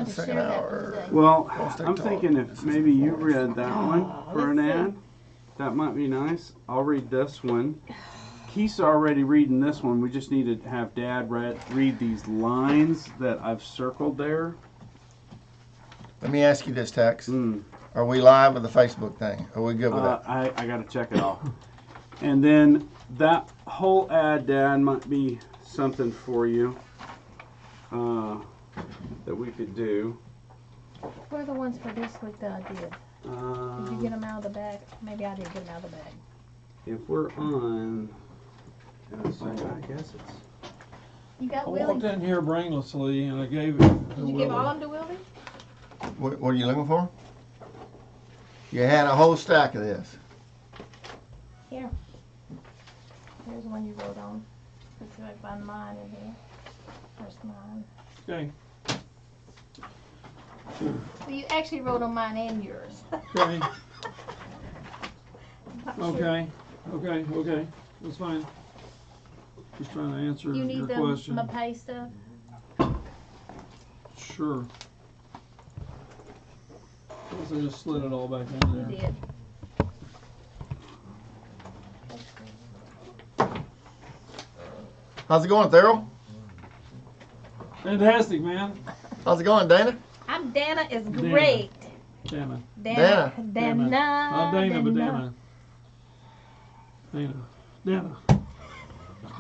going to share that one today. Well, I'm thinking if maybe you read that one for an ad, that might be nice. I'll read this one. Keith's already reading this one. We just need to have Dad read these lines that I've circled there. Let me ask you this, Tex. Are we live with the Facebook thing? Are we good with that? I got to check it off. And then that whole ad, Dad, might be something for you that we could do. What are the ones for this week that I did? Did you get them out of the bag? Maybe I didn't get them out of the bag. If we're on, I guess it's. You got I Willie? walked in here brainlessly and I gave it to Did you give all of them to Willie? What are you looking for? You had a whole stack of this. Here. Here's the one you wrote on. Let's see if I can find mine in here. Where's mine? Okay. Well, you actually wrote on mine and yours. Okay. Okay. That's fine. Just trying to answer You your need question. the pay stuff? Sure. I just slid it all back in You there. did. How's it going, Theril? Fantastic, man. How's it going, Dana? I'm Dana is great. Dana. Dana. Not Dana, Dana, but Dana. Dana.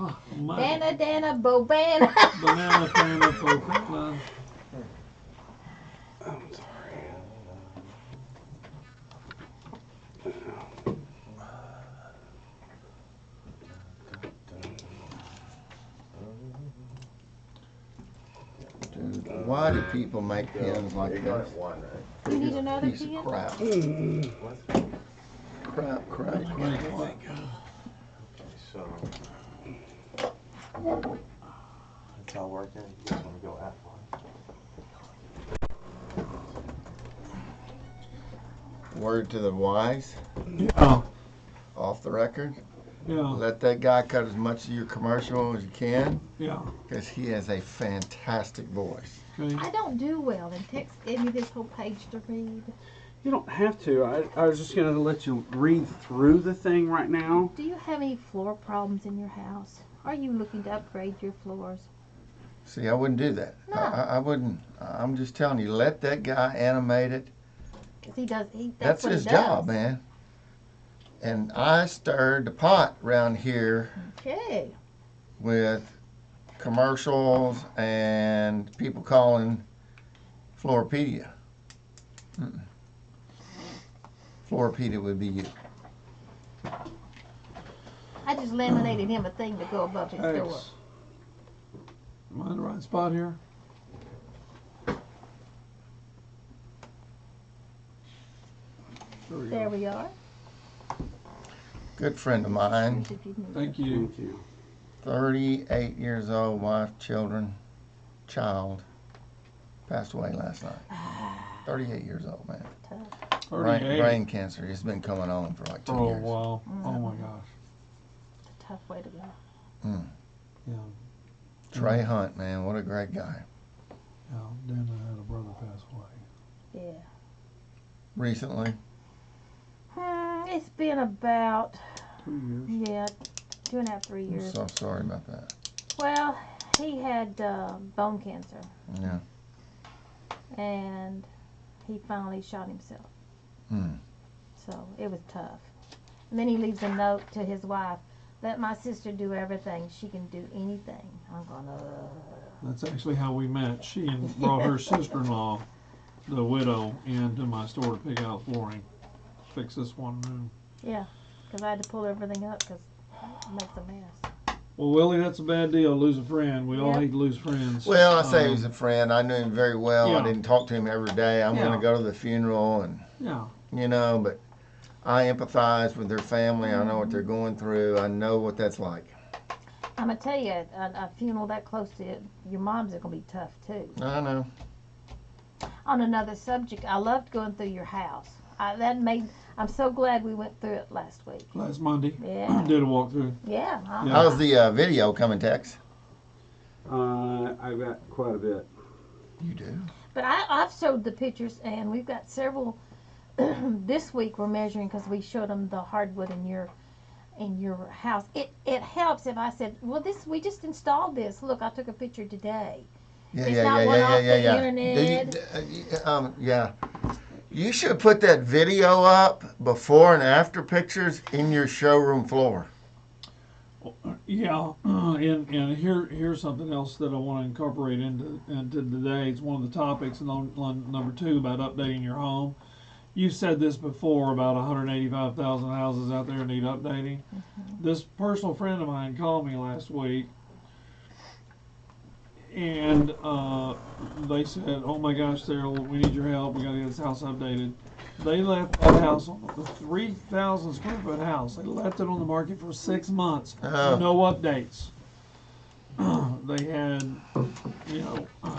Oh, my. Dana, Bobana. Banana, Dana, I'm sorry. Dude, why do people make pens like this? You need another Piece of pen? crap. Crap. So it's all working. You just want to go at one. Word to the wise, Yeah. off the record. Yeah. Let that guy cut as much of your commercial as you can, Yeah. because he has a fantastic voice. Okay. I don't do well, and Tex gave me this whole page to read. You don't have to. I was just going to let you read through the thing right now. Do you have any floor problems in your house? Are you looking to upgrade your floors? See, I wouldn't do that. No. I wouldn't. I'm just telling you, let that guy animate it. Because he does. That's what his he does. job, man. And I stirred the pot around here Okay. with commercials and people calling Floorpedia. Floorpedia would be you. I just laminated him a thing to go above his door. X. Am I in the right spot here? There we are. Good friend of mine, If you need Thank you. Thank you. 38 years old, wife, children, child, passed away last night. 38 years old, man. tough. 38. Brain cancer. It's been coming on for like 2 Oh, years. wow. Oh, my gosh. It's a tough way to go. Yeah. Trey Hunt, man, what a great guy. Yeah. Dana had a brother pass away. Yeah. Recently, It's been about 2 years. 2.5, 3 I'm years. so sorry about that. Well, he had bone cancer, Yeah. and he finally shot himself. So it was tough. And then he leaves a note to his wife: "Let my sister do everything. She can do anything." I'm going, That's actually how we met. She brought her sister-in-law, the widow, into my store to pick out flooring. Fix this one room. Yeah, because I had to pull everything up because it makes a mess. Well, Willie, that's a bad deal, lose a friend. We all Yep. hate to lose friends. Well, I say he was a friend. I knew him very well. Yeah. I didn't talk to him every day. I'm going Yeah. to go to the funeral and, Yeah. but I empathize with their family. I know what they're going through. I know what that's like. I'm going to tell you, a funeral that close to it, your mom's going to be tough too. I know. On another subject, I loved going through your house. I'm so glad we went through it last week. Last Monday. Yeah. Did a walkthrough. Yeah. Yeah. How's the video coming, Tex? I've got quite a bit. You do? But I've showed the pictures, and we've got several. This week we're measuring because we showed them the hardwood in your house. It helps if I said, well, we just installed this. Look, I took a picture today. Yeah, It's yeah, not yeah, one yeah, off yeah, the yeah. internet. Yeah. You should put that video up before and after pictures in your showroom floor. Yeah, and here's something else that I want to incorporate into today. It's one of the topics, and on number 2 about updating your home. You said this before about 185,000 houses out there need updating. This personal friend of mine called me last week, and they said, "Oh my gosh, Theril, we need your help. We got to get this house updated." They left that house on the 3,000 square foot house. They left it on the market for 6 months. Oh. No updates. They had,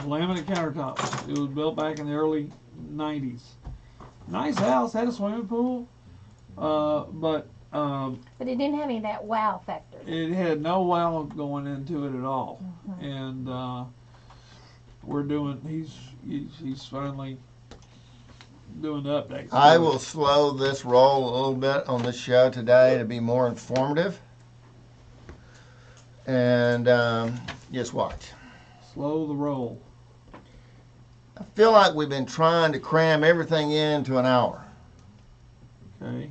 laminate countertops. It was built back in the early 90s. Nice house, had a swimming pool, but But it didn't have any of that wow factor. it had no wow going into it at all. And he's finally doing the updates. I will slow this roll a little bit on this show today to be more informative. And just watch. Slow the roll. I feel like we've been trying to cram everything into an hour. Okay.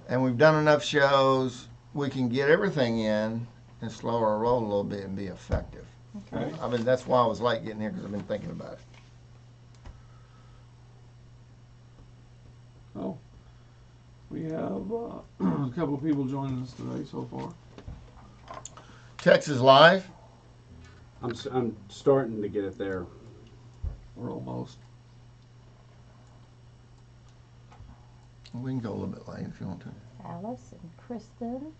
And we've done enough shows, we can get everything in and slow our roll a little bit and be effective. Okay. I mean, that's why I was late getting here, because I've been thinking about it. Oh, we have a couple of people joining us today so far. Texas Live. I'm starting to get it there. We're almost. We can go a little bit late if you want to. Alice and Kristen.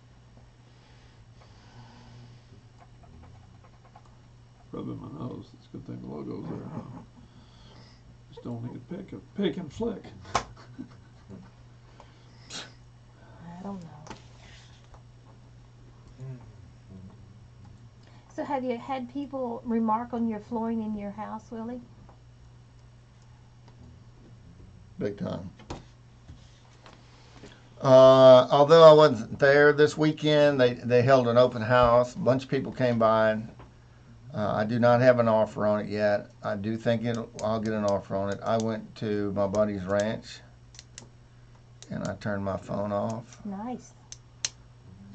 Rubbing my nose. It's a good thing the logo's there. Just don't need to pick and flick. I don't know. So have you had people remark on your flooring in your house, Willie? Big time. Although I wasn't there this weekend, they held an open house. A bunch of people came by. I do not have an offer on it yet. I do think I'll get an offer on it. I went to my buddy's ranch and I turned my phone off. Nice.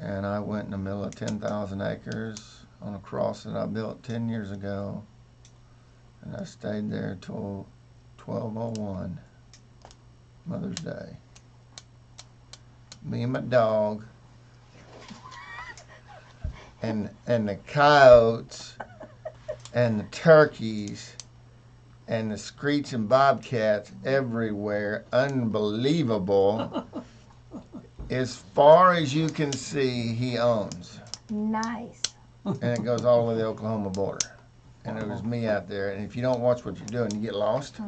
And I went in the middle of 10,000 acres on a cross that I built 10 years ago. And I stayed there till 12:01, Mother's Day. Me and my dog and the coyotes and the turkeys and the screeching bobcats everywhere. Unbelievable. As far as you can see, he owns. Nice. And it goes all the way to the Oklahoma border. And it was me out there. And if you don't watch what you're doing, you get lost.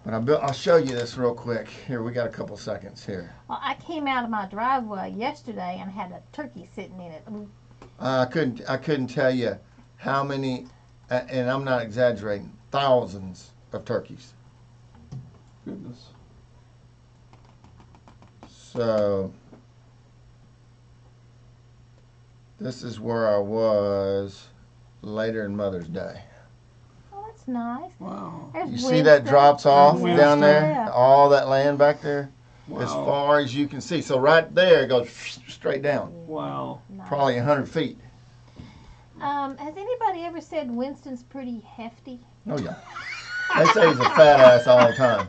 But I'll show you this real quick. Here, we got a couple seconds here. Well, I came out of my driveway yesterday and had a turkey sitting in it. I couldn't tell you how many, and I'm not exaggerating, thousands of turkeys. Goodness. So this is where I was later in Mother's Day. Oh, that's nice. Wow. There's You see that Winston. drops off Winston. down there? Yeah. All that land back there? Wow. As far as you can see. So right there it goes straight down. Wow. Nice. Probably 100 feet. Has anybody ever said Winston's pretty hefty? Oh, yeah. They say he's a fat ass all the time.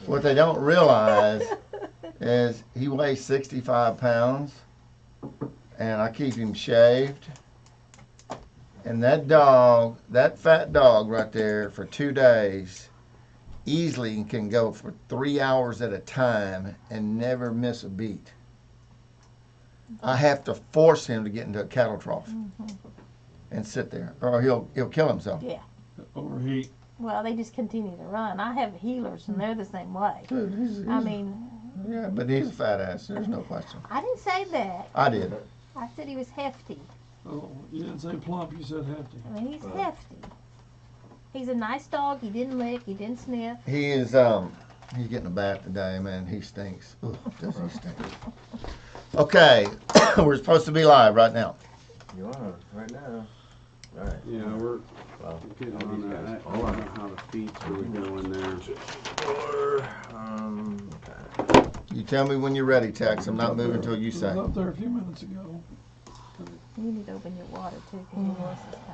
What they don't realize is he weighs 65 pounds, and I keep him shaved. And that dog, that fat dog right there, for 2 days, easily can go for 3 hours at a time and never miss a beat. I have to force him to get into a cattle trough and sit there, or he'll kill himself. Yeah. Overheat. Well, they just continue to run. I have healers, and they're the same way. Dude, I mean, yeah, but he's a fat ass. There's no question. I didn't say that. I did. I said he was hefty. Oh, you didn't say plump, you said hefty. I mean, he's hefty. He's a nice dog. He didn't lick. He didn't sniff. He is he's getting a bath today, man. He stinks. Ooh, does he stink? Okay, we're supposed to be live right now. You are right now. All right. Yeah, we're Well, getting all on these that. guys. I don't know how the feet's really going there. Okay. You tell me when you're ready, Tex. I'm not moving until you It say. was up there a few minutes ago. You need to open your water too, because your voice is kind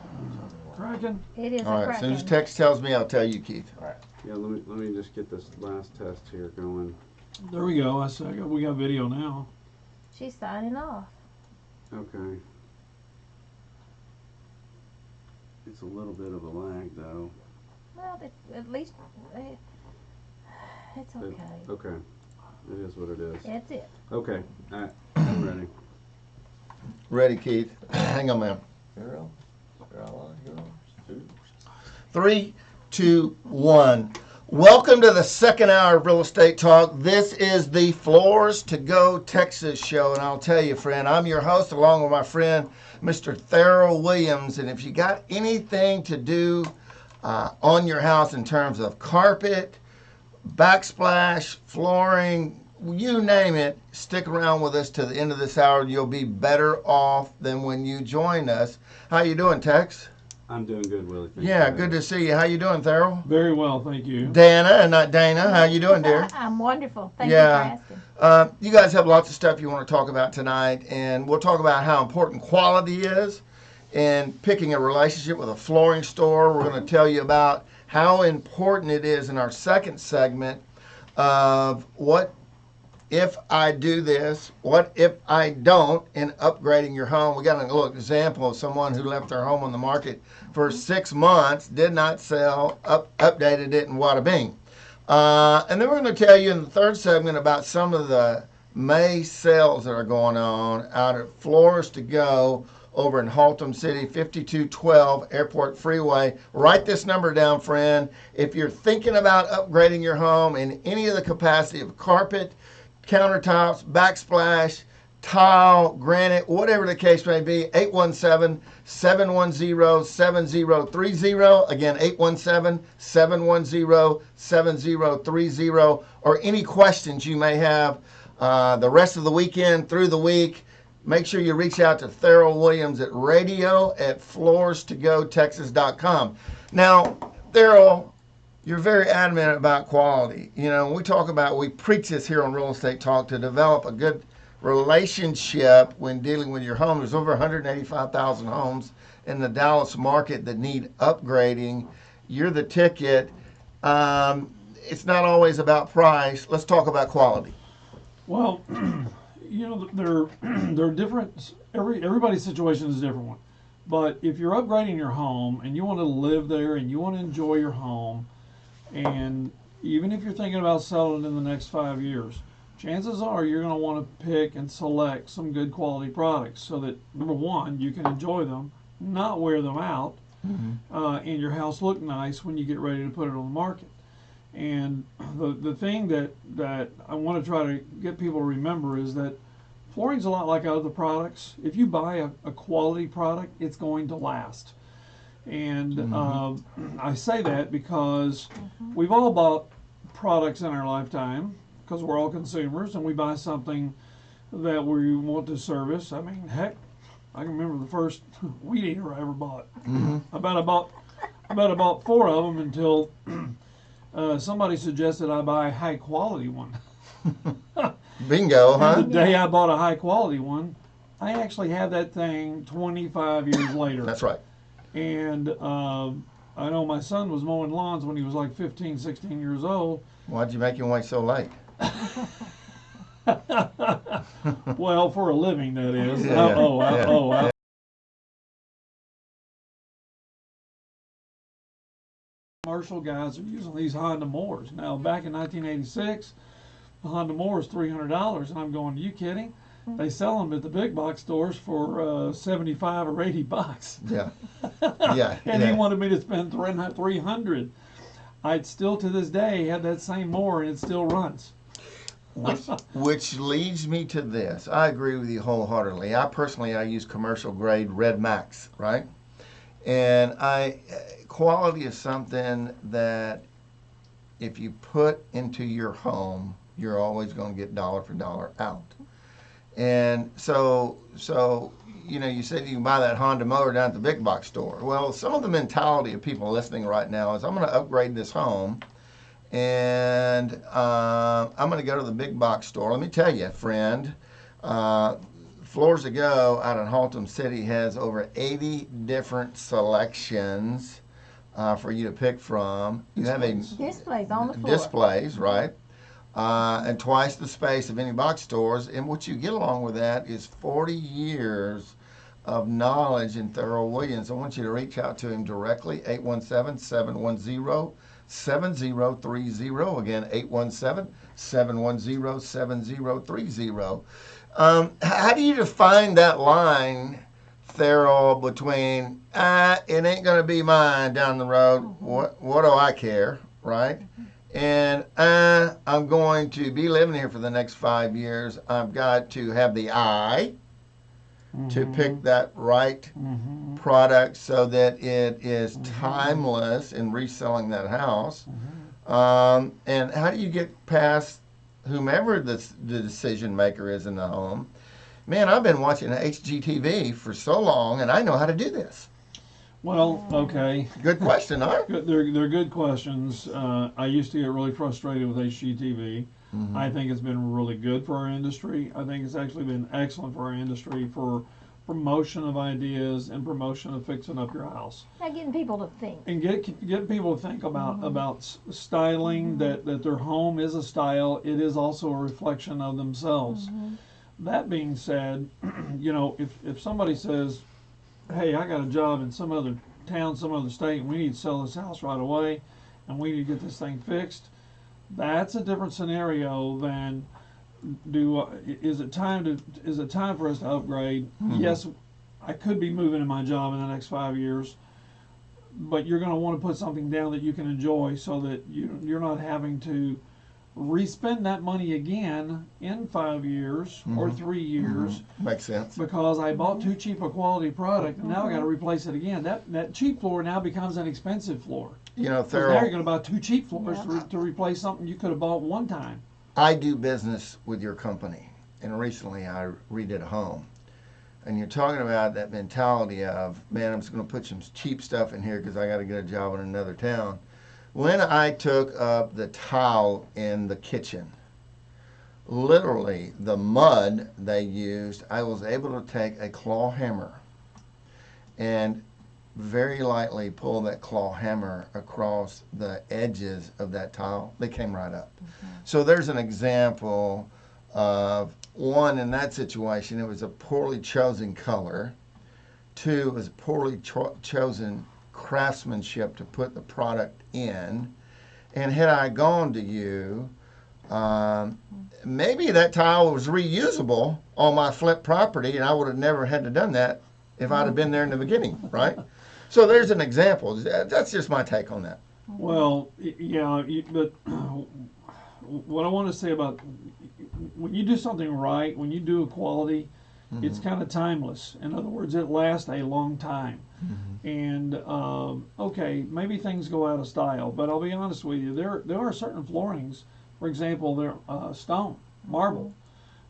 Cracking. of. It is All a right, as cracking. soon as Tex tells me, I'll tell you, Keith. Yeah, let me just get this last test here going. There we go. We got video now. She's signing off. Okay. It's a little bit of a lag though. Well, at least it's okay. Okay. It is what it is. That's it. Okay. All right. I'm ready. Ready, Keith? Hang on, man. Theril? You're all on. You're on. 3, 2, 1. Welcome to the second hour of Real Estate Talk. This is the Floors to Go Texas show. And I'll tell you, friend, I'm your host along with my friend, Mr. Theril Williams. And if you got anything to do on your house in terms of carpet, backsplash, flooring, you name it, stick around with us to the end of this hour and you'll be better off than when you join us. How you doing, Tex? I'm doing good, Willie. Thank Yeah, you. good to see you. How you doing, Theril? Very well, thank you. Dana, and not Dana. How you doing, dear? I'm wonderful. Thank Yeah. you for asking. You guys have lots of stuff you want to talk about tonight, and we'll talk about how important quality is in picking a relationship with a flooring store. We're going to tell you about how important it is in our second segment of what if I do this, what if I don't, in upgrading your home. We got a little example of someone who left their home on the market for 6 months, did not sell, updated it, and wada bing. And then we're going to tell you in the third segment about some of the May sales that are going on out at Floors to Go over in Haltom City, 5212 Airport Freeway. Write this number down, friend. If you're thinking about upgrading your home in any of the capacity of carpet, countertops, backsplash, tile, granite, whatever the case may be, 817-710-7030. Again, 817-710-7030. Or any questions you may have the rest of the weekend, through the week, make sure you reach out to Theril Williams at radio@floorstogotexas.com. Now, Theril, you're very adamant about quality. You know, we preach this here on Real Estate Talk to develop a good relationship when dealing with your home. There's over 185,000 homes in the Dallas market that need upgrading. You're the ticket. It's not always about price. Let's talk about quality. Well, you know, they're different. Everybody's situation is a different one. But if you're upgrading your home and you want to live there and you want to enjoy your home, and even if you're thinking about selling in the next 5 years, chances are you're going to want to pick and select some good quality products so that, number one, you can enjoy them, not wear them out, and your house look nice when you get ready to put it on the market. And the thing that I want to try to get people to remember is that flooring's a lot like other products. If you buy a quality product, it's going to last. And I say that because we've all bought products in our lifetime, because we're all consumers, and we buy something that we want to service. I mean, heck, I can remember the first weed eater I ever bought. I bought 4 of them until somebody suggested I buy a high quality one. Bingo, huh? The day I bought a high quality one, I actually had that thing 25 years later. That's right. And I know my son was mowing lawns when he was like 15, 16 years old. Why'd you make him wait so late? Well, for a living, that is. Yeah. Commercial guys are using these Honda mowers. Now, back in 1986, a Honda mower is $300, and I'm going, are you kidding? They sell them at the big box stores for 75 or 80 bucks. Yeah. Yeah. And he wanted me to spend $300. I'd still, to this day, have that same mower, and it still runs. Which leads me to this. I agree with you wholeheartedly. I use commercial grade Red Max, right? And quality is something that if you put into your home, you're always going to get dollar for dollar out. And so you said you can buy that Honda motor down at the big box store. Well, some of the mentality of people listening right now is I'm going to upgrade this home, and I'm going to go to the big box store. Let me tell you, friend, Floors to Go out in Haltom City has over 80 different selections for you to pick from. You have displays on the floor. Displays, right? And twice the space of any box stores. And what you get along with that is 40 years of knowledge in Theril Williams. I want you to reach out to him directly, 817-710-7030. Again, 817-710-7030. How do you define that line, Theril, between it ain't going to be mine down the road, what do I care, right? And I'm going to be living here for the next 5 years. I've got to have the eye to pick that right product so that it is timeless in reselling that house. And how do you get past whomever the decision maker is in the home? Man, I've been watching HGTV for so long, and I know how to do this. Well, okay. Good question, Art. They're good questions. I used to get really frustrated with HGTV. I think it's been really good for our industry. I think it's actually been excellent for our industry for promotion of ideas and promotion of fixing up your house. Now getting people to think. And get people to think about styling, that their home is a style. It is also a reflection of themselves. That being said, if somebody says, hey, I got a job in some other town, some other state, and we need to sell this house right away, and we need to get this thing fixed, that's a different scenario than is it time for us to upgrade? Yes, I could be moving in my job in the next 5 years, but you're going to want to put something down that you can enjoy so that you're not having to respend that money again in 5 years or 3 years. Makes sense. Because I bought too cheap a quality product and now I got to replace it again. That cheap floor now becomes an expensive floor. Theril, now you're going to buy 2 cheap floors to replace something you could have bought one time. I do business with your company, and recently I redid a home. And you're talking about that mentality of, man, I'm just going to put some cheap stuff in here because I got to get a job in another town. When I took up the tile in the kitchen, literally the mud they used, I was able to take a claw hammer and very lightly pull that claw hammer across the edges of that tile. They came right up. So there's an example of, one, in that situation, it was a poorly chosen color. 2, it was poorly chosen craftsmanship to put the product in. And had I gone to you, maybe that tile was reusable on my flip property, and I would have never had to done that if I'd have been there in the beginning, right? So there's an example. That's just my take on that. Well, yeah, but what I want to say about when you do something right, when you do a quality, it's kind of timeless. In other words, it lasts a long time. And okay, maybe things go out of style, but I'll be honest with you, there are certain floorings, for example, they're stone, marble.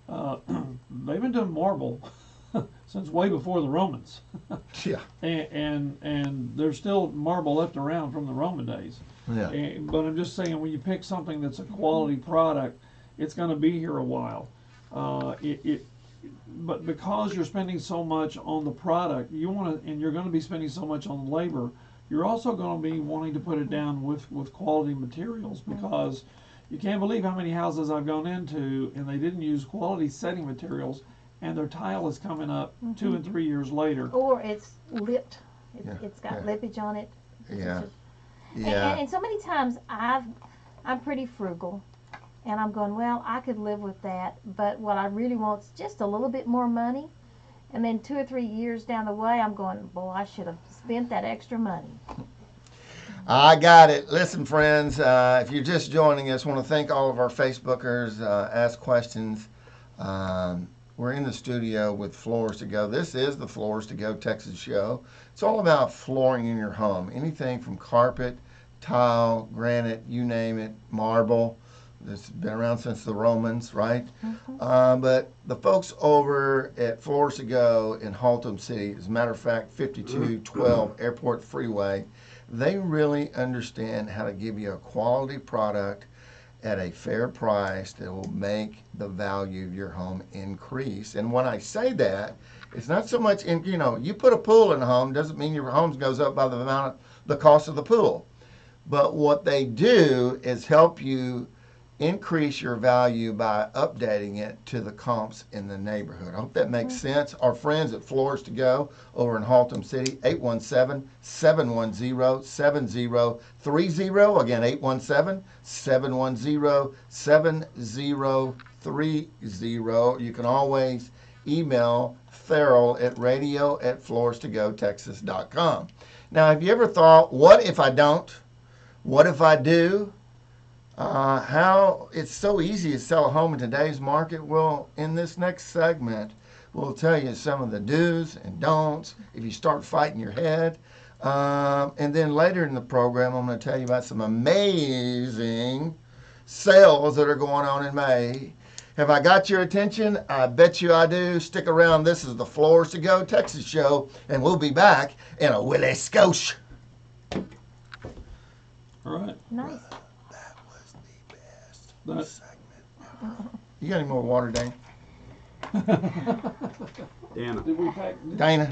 They've been doing marble since way before the Romans. Yeah. And there's still marble left around from the Roman days. Yeah. But I'm just saying, when you pick something that's a quality product, it's going to be here a while. But because you're spending so much on the product, and you're going to be spending so much on labor, you're also going to be wanting to put it down with quality materials, because you can't believe how many houses I've gone into and they didn't use quality setting materials, and their tile is coming up 2 and 3 years later. Or it's lipped. It's got lippage on it. Yeah. And so many times I'm pretty frugal. And I'm going, well, I could live with that, but what I really want is just a little bit more money. And then 2 or 3 years down the way, I'm going, boy, I should have spent that extra money. I got it. Listen, friends, if you're just joining us, I want to thank all of our Facebookers, ask questions. We're in the studio with Floors to Go. This is the Floors to Go Texas show. It's all about flooring in your home. Anything from carpet, tile, granite, you name it, marble. This has been around since the Romans, right? But the folks over at Floors to Go in Haltom City, as a matter of fact, 5212 Airport Freeway, they really understand how to give you a quality product at a fair price that will make the value of your home increase. And when I say that, it's not so much in, you put a pool in a home, doesn't mean your home goes up by the amount of the cost of the pool. But what they do is help you increase your value by updating it to the comps in the neighborhood. I hope that makes sense. Our friends at Floors to Go over in Haltom City, 817-710-7030. Again, 817-710-7030. You can always email Theril at radio@floorstogotexas.com. Now, have you ever thought, what if I don't? What if I do? How it's so easy to sell a home in today's market? Well, in this next segment, we'll tell you some of the do's and don'ts if you start fighting your head. And then later in the program, I'm going to tell you about some amazing sales that are going on in May. Have I got your attention? I bet you I do. Stick around. This is the Floors to Go Texas show, and we'll be back in a Willie Scotia. All right. Nice. Segment. You got any more water, Dana? Dana. Did we pack? Dana?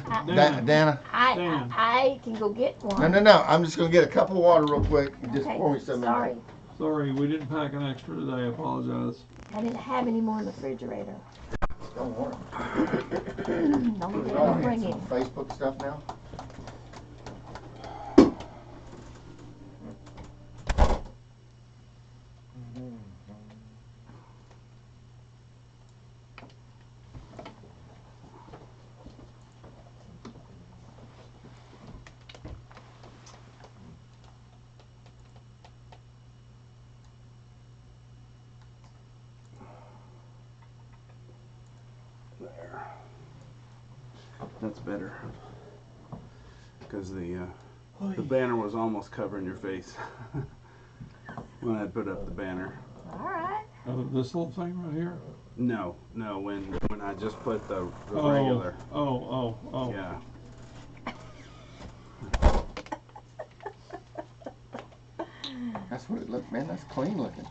Dana? I can go get one. No. I'm just going to get a cup of water real quick. Just Okay, pour me some in there. sorry. Sorry, we didn't pack an extra today. I apologize. I didn't have any more in the refrigerator. Don't worry. Don't bring it. Facebook stuff now? There. That's better. Because the banner was almost covering your face when I put up the banner. All right. This little thing right here? No, when I just put the regular. Oh. Yeah. That's what it looked, man. That's clean looking.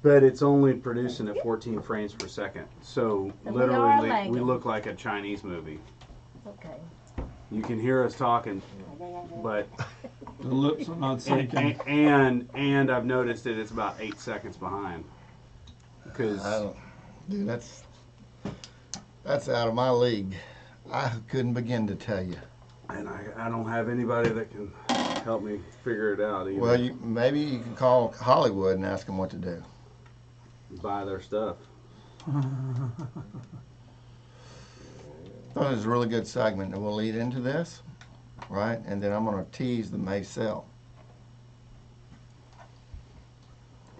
But it's only producing at 14 frames per second. So So we are literally, lagging. we look like a Chinese movie. Okay. You can hear us talking, but The lips are not sinking. and I've noticed that it's about 8 seconds behind. Because Dude, that's out of my league. I couldn't begin to tell you. and I don't have anybody that can help me figure it out either. Well, maybe you can call Hollywood and ask them what to do. Buy their stuff. That was a really good segment, and we'll lead into this, right? And then I'm going to tease the May sale.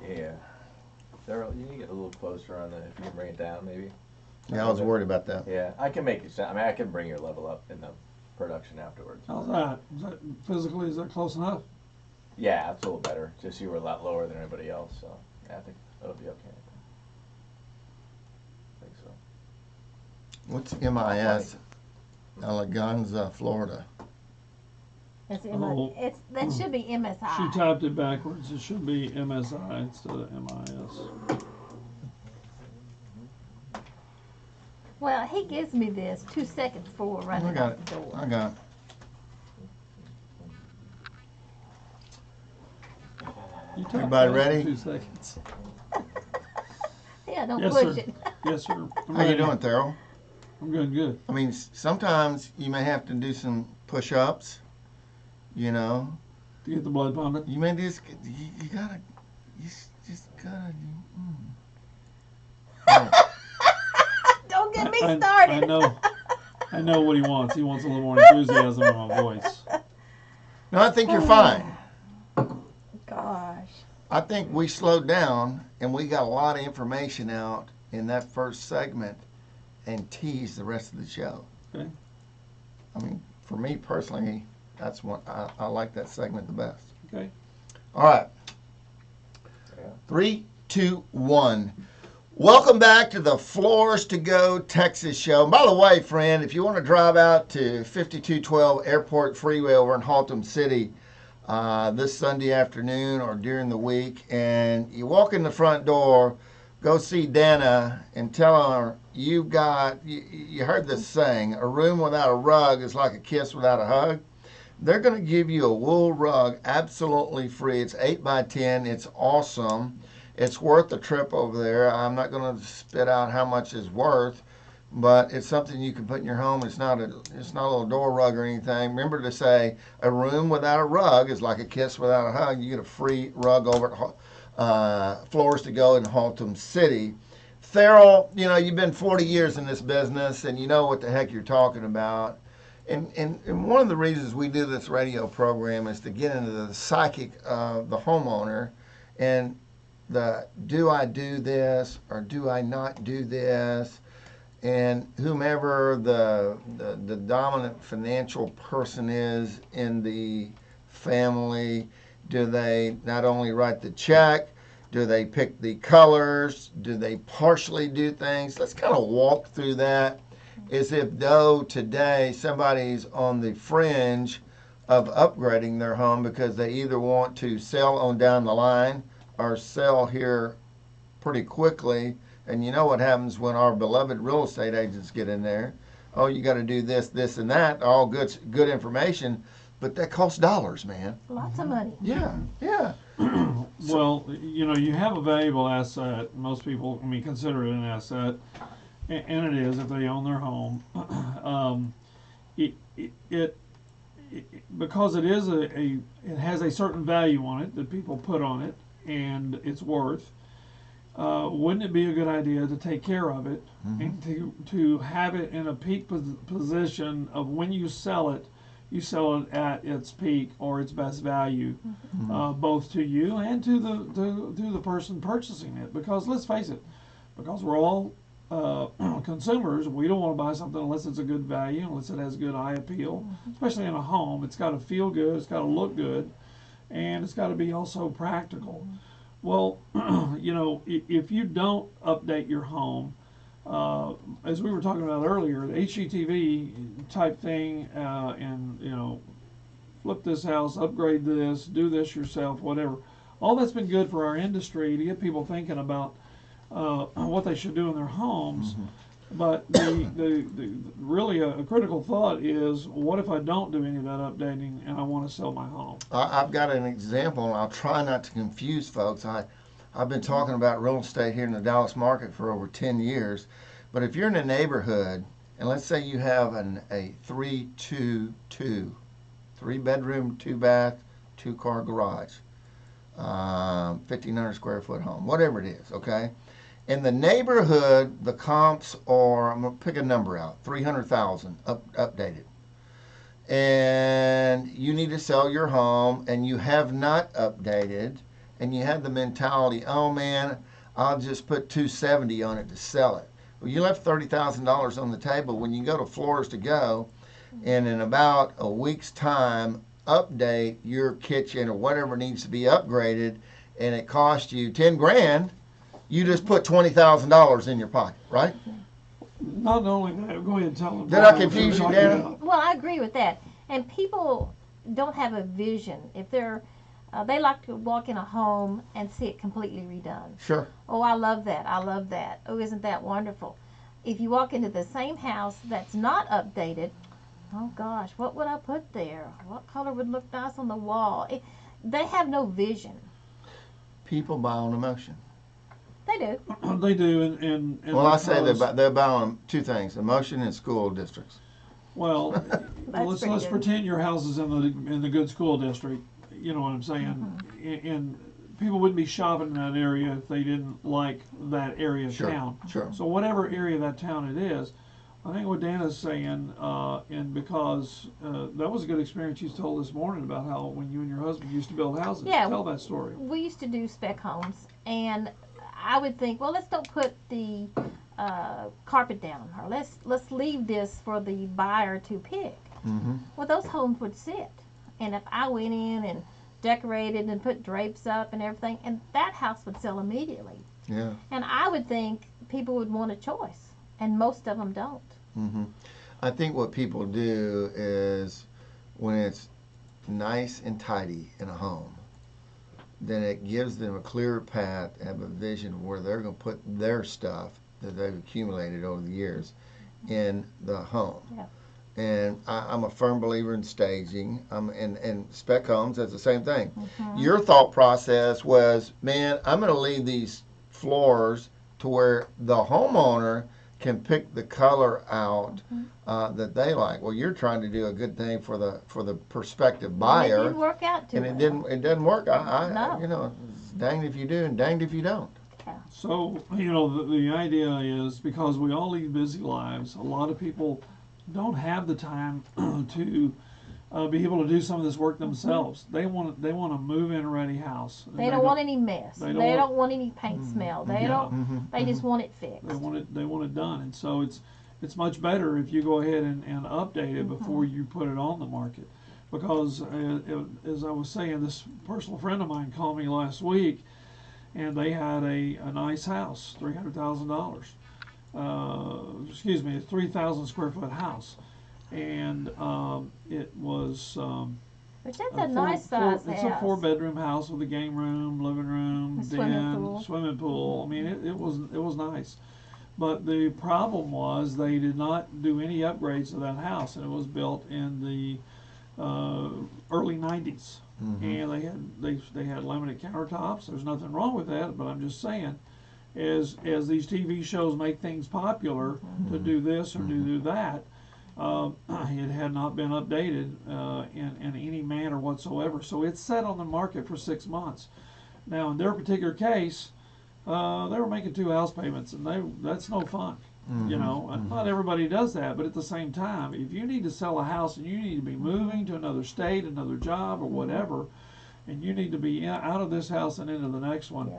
Yeah. Theril, you need to get a little closer on that. If you can bring it down, maybe. Yeah, I was worried about that. Yeah, I can make it sound. I mean, I can bring your level up in the production afterwards. How's that? Physically, is that close enough? Yeah, it's a little better. Just you were a lot lower than everybody else, so yeah, I think that'll be okay. I think so. What's MIS? Eleganza, Florida. It's, Oh. that should be She MSI. typed it backwards. It should be MSI instead of MIS. Well, he gives me this 2 seconds before running I got out the door. I got it. You typed Everybody that in ready? 2 seconds. Yeah, don't Yes, push sir. it. Yes, sir. I'm How you ready. doing, Theril? I'm doing good. I mean, sometimes you may have to do some push-ups. You know, To get the blood pumping. you may just you gotta just gotta. Don't get me I started. I know what he wants. He wants a little more enthusiasm in my voice. No, I think you're fine. Gosh. I think we slowed down and we got a lot of information out in that first segment and tease the rest of the show. Okay. I mean, for me personally, that's what I like that segment the best. Okay. All right. Yeah. 3, 2, 1. Welcome back to the Floors to Go Texas show. And by the way, friend, if you want to drive out to 5212 Airport Freeway over in Haltom City this Sunday afternoon or during the week, and you walk in the front door, go see Dana and tell her you heard this saying, a room without a rug is like a kiss without a hug. They're going to give you a wool rug absolutely free. It's 8 by 10. It's awesome. It's worth the trip over there. I'm not going to spit out how much it's worth, but it's something you can put in your home. It's not a little door rug or anything. Remember to say a room without a rug is like a kiss without a hug. You get a free rug over at Floors to Go in Haltom City. Theril, you've been 40 years in this business, and you know what the heck you're talking about. And one of the reasons we do this radio program is to get into the psychic of the homeowner and the do I do this or do I not do this, and whomever the dominant financial person is in the family, do they not only write the check, do they pick the colors, do they partially do things? Let's kind of walk through that as if though today somebody's on the fringe of upgrading their home because they either want to sell on down the line or sell here pretty quickly. And you know what happens when our beloved real estate agents get in there. Oh, you got to do this, this, and that. All good information, but that costs dollars, man. Lots of money. Yeah, yeah. Well, you have a valuable asset. Most people, consider it an asset, and it is if they own their home. Because it is it has a certain value on it that people put on it, and its worth. Wouldn't it be a good idea to take care of it and to have it in a peak position of when you sell it at its peak or its best value, both to you and to the person purchasing it? Because let's face it, because we're all consumers, we don't want to buy something unless it's a good value, unless it has good eye appeal, especially in a home. It's got to feel good, it's got to look good, and it's got to be also practical. Well, if you don't update your home, as we were talking about earlier, the HGTV type thing, and flip this house, upgrade this, do this yourself, whatever. All that's been good for our industry to get people thinking about what they should do in their homes. But the really a critical thought is, what if I don't do any of that updating and I want to sell my home? I've got an example, and I'll try not to confuse folks. I've been talking about real estate here in the Dallas market for over 10 years. But if you're in a neighborhood, and let's say you have a 3-2-2, 3-bedroom, 2-bath, 2-car garage, 1,500 square foot home, whatever it is, okay? In the neighborhood, the comps are, I'm going to pick a number out, 300,000 updated. And you need to sell your home, and you have not updated, and you have the mentality, oh man, I'll just put 270 on it to sell it. Well, you left $30,000 on the table. When you go to Floors to Go, and in about a week's time, update your kitchen or whatever needs to be upgraded, and it cost you 10 grand, you just put $20,000 in your pocket, right? Not only that, go ahead and tell them. Did I confuse you, Dana? Well, I agree with that. And people don't have a vision. If they like to walk in a home and see it completely redone. Sure. Oh, I love that. I love that. Oh, isn't that wonderful? If you walk into the same house that's not updated, oh gosh, what would I put there? What color would look nice on the wall? They have no vision. People buy on emotion. They do. They do, and well, I say they're buy on two things: emotion and school districts. Well, let's pretend your house is in the good school district. You know what I'm saying? And people wouldn't be shopping in that area if they didn't like that area of town. Sure. So whatever area of that town it is, I think what Dana's saying, and because that was a good experience you told this morning about how when you and your husband used to build houses. Yeah, tell that story. We used to do spec homes, and I would think, well, let's don't put the carpet down, or let's leave this for the buyer to pick. Mm-hmm. Well, those homes would sit, and if I went in and decorated and put drapes up and everything, and that house would sell immediately. Yeah. And I would think people would want a choice, and most of them don't. Mm-hmm. I think what people do is when it's nice and tidy in a home, then it gives them a clearer path, have a vision of where they're going to put their stuff that they've accumulated over the years in the home. Yeah. And I'm a firm believer in staging. And spec homes, that's the same thing. Mm-hmm. Your thought process was, man, I'm going to leave these floors to where the homeowner can pick the color out that they like. Well, you're trying to do a good thing for the prospective buyer. And it didn't work out too and well. it doesn't work. No. You know, danged if you do and danged if you don't. So, you know, the idea is because we all lead busy lives, a lot of people don't have the time to be able to do some of this work themselves. They want a move-in ready house. They don't want any mess. They don't want any paint Mm-hmm. smell. They don't. They just want it fixed. They want it done, and so it's much better if you go ahead and update it before you put it on the market, because as I was saying, this personal friend of mine called me last week, and they had a nice house, $300,000. Excuse me, a 3,000 square foot house, and it was. Which that's a nice size house. It's a 4-bedroom house with a game room, living room, swimming pool. I mean, it was nice, but the problem was they did not do any upgrades to that house, and it was built in the early '90s, and they had laminate countertops. There's nothing wrong with that, but I'm just saying, as these TV shows make things popular to do this or to do that. It had not been updated in any manner whatsoever. So it's set on the market for 6 months. Now, in their particular case, they were making 2 house payments, and that's no fun. You know, not everybody does that, but at the same time, if you need to sell a house and you need to be moving to another state, another job, or whatever, and you need to be out of this house and into the next one,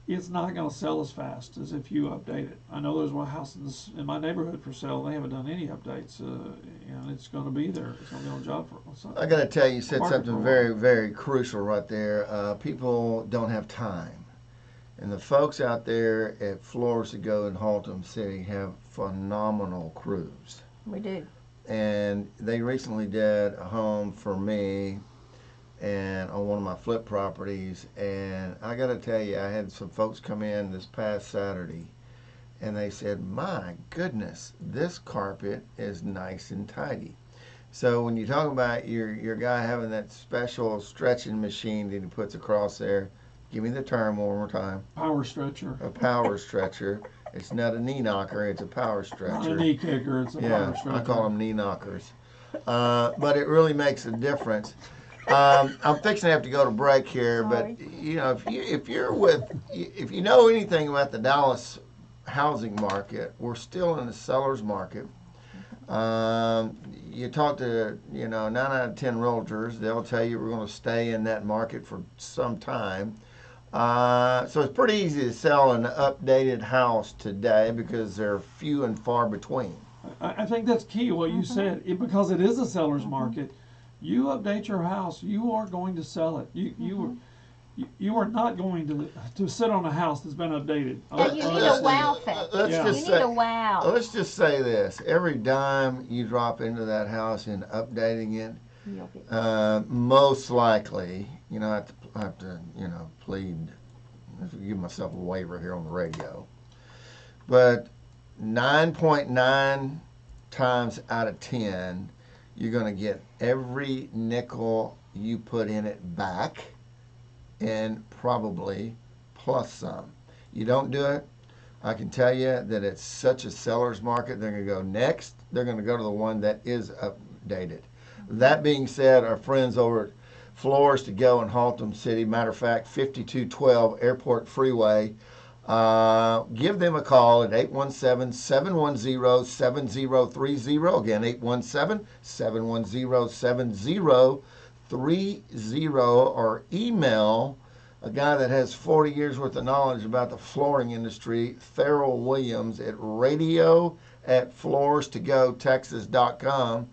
it's not going to sell as fast as if you update it. I know there's one house in my neighborhood for sale. They haven't done any updates, and it's going to be there. It's going to be on the job for. I got to tell you, you said something very, very crucial right there. People don't have time, and the folks out there at Floors to Go in Haltom City have phenomenal crews. We do. And they recently did a home for me and on one of my flip properties, and I got to tell you, I had some folks come in this past Saturday, and they said, my goodness, this carpet is nice and tidy. So when you talk about your guy having that special stretching machine that he puts across there, give me the term one more time. Power stretcher. A power stretcher. It's not a knee knocker, it's a power stretcher. Not a knee kicker, it's a power stretcher. I call them knee knockers. But it really makes a difference. I'm fixing to have to go to break here, but you know, if you know anything about the Dallas housing market, we're still in the seller's market. You talk to 9 out of 10 realtors, they'll tell you we're going to stay in that market for some time. So it's pretty easy to sell an updated house today because they're few and far between. I think that's key what you said, because it is a seller's market. You update your house, you are going to sell it. You are not going to sit on a house that's been updated. And you need a wow factor. You need a wow. Let's just say this: every dime you drop into that house in updating it, most likely, I have to plead, give myself a waiver here on the radio, but 9.9 times out of 10. You're going to get every nickel you put in it back, and probably plus some. You don't do it, I can tell you that it's such a seller's market. They're going to go next. They're going to go to the one that is updated. That being said, our friends over at Floors to Go in Haltom City, matter of fact, 5212 Airport Freeway, give them a call at 817-710-7030. Again, 817-710-7030, or email a guy that has 40 years worth of knowledge about the flooring industry, Theril Williams, at radio@floorstogotexas.com.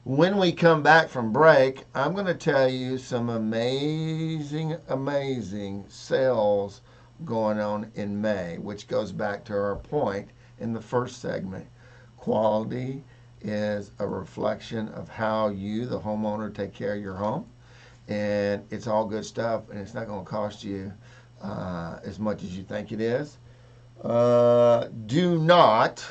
When we come back from break, I'm going to tell you some amazing, amazing sales going on in May, which goes back to our point in the first segment. Quality is a reflection of how you, the homeowner, take care of your home. And it's all good stuff, and it's not going to cost you as much as you think it is. Do not,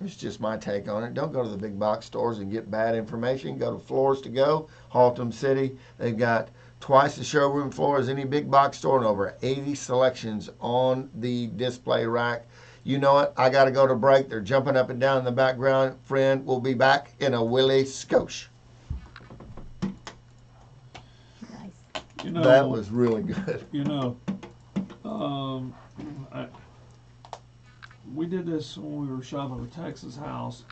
it's just my take on it, don't go to the big box stores and get bad information. Go to Floors to Go, Haltom City. They've got twice the showroom floor as any big box store and over 80 selections on the display rack. You know it. I got to go to break. They're jumping up and down in the background. Friend, we'll be back in a Willie Skosh. You know, that was really good. You know, we did this when we were shopping for Texas house,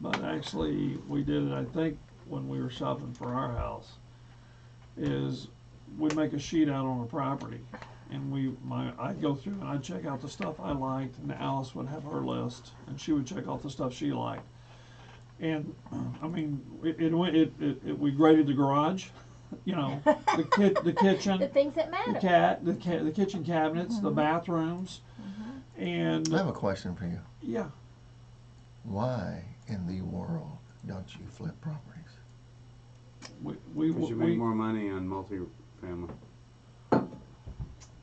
but actually we did it, I think, when we were shopping for our house. Is we'd make a sheet out on a property, and I'd go through and I'd check out the stuff I liked, and Alice would have her list, and she would check off the stuff she liked. And I mean, we graded the garage. You know, the kitchen, the things that matter. The kitchen cabinets, the bathrooms, and I have a question for you. Yeah. Why in the world don't you flip properties? We make more money on multi-family.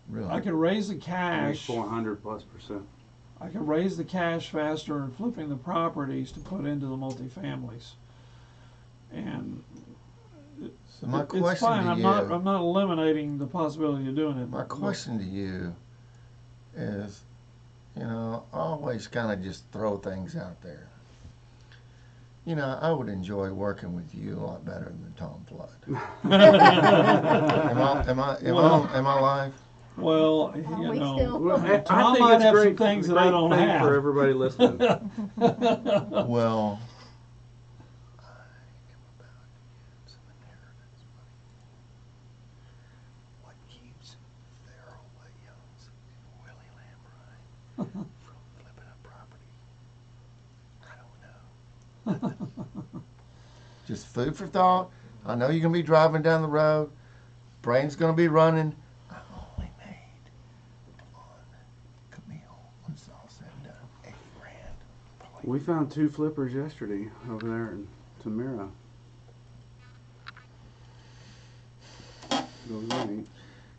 Really? I can raise the cash. 400+%. I can raise the cash faster in flipping the properties to put into the multi-families, and. So my question it's fine. to I'm not eliminating the possibility of doing it. My question to you is, you know, always kind of just throw things out there. You know, I would enjoy working with you a lot better than Tom Flood. Am I live? Well, you know, Tom might have some things that I don't have. For everybody listening. Well. From flipping a property, I don't know. Just food for thought. I know you're gonna be driving down the road. Brain's gonna be running. I only made on Camille, when it's all said and done, $80,000. We found 2 flippers yesterday over there in Tamira.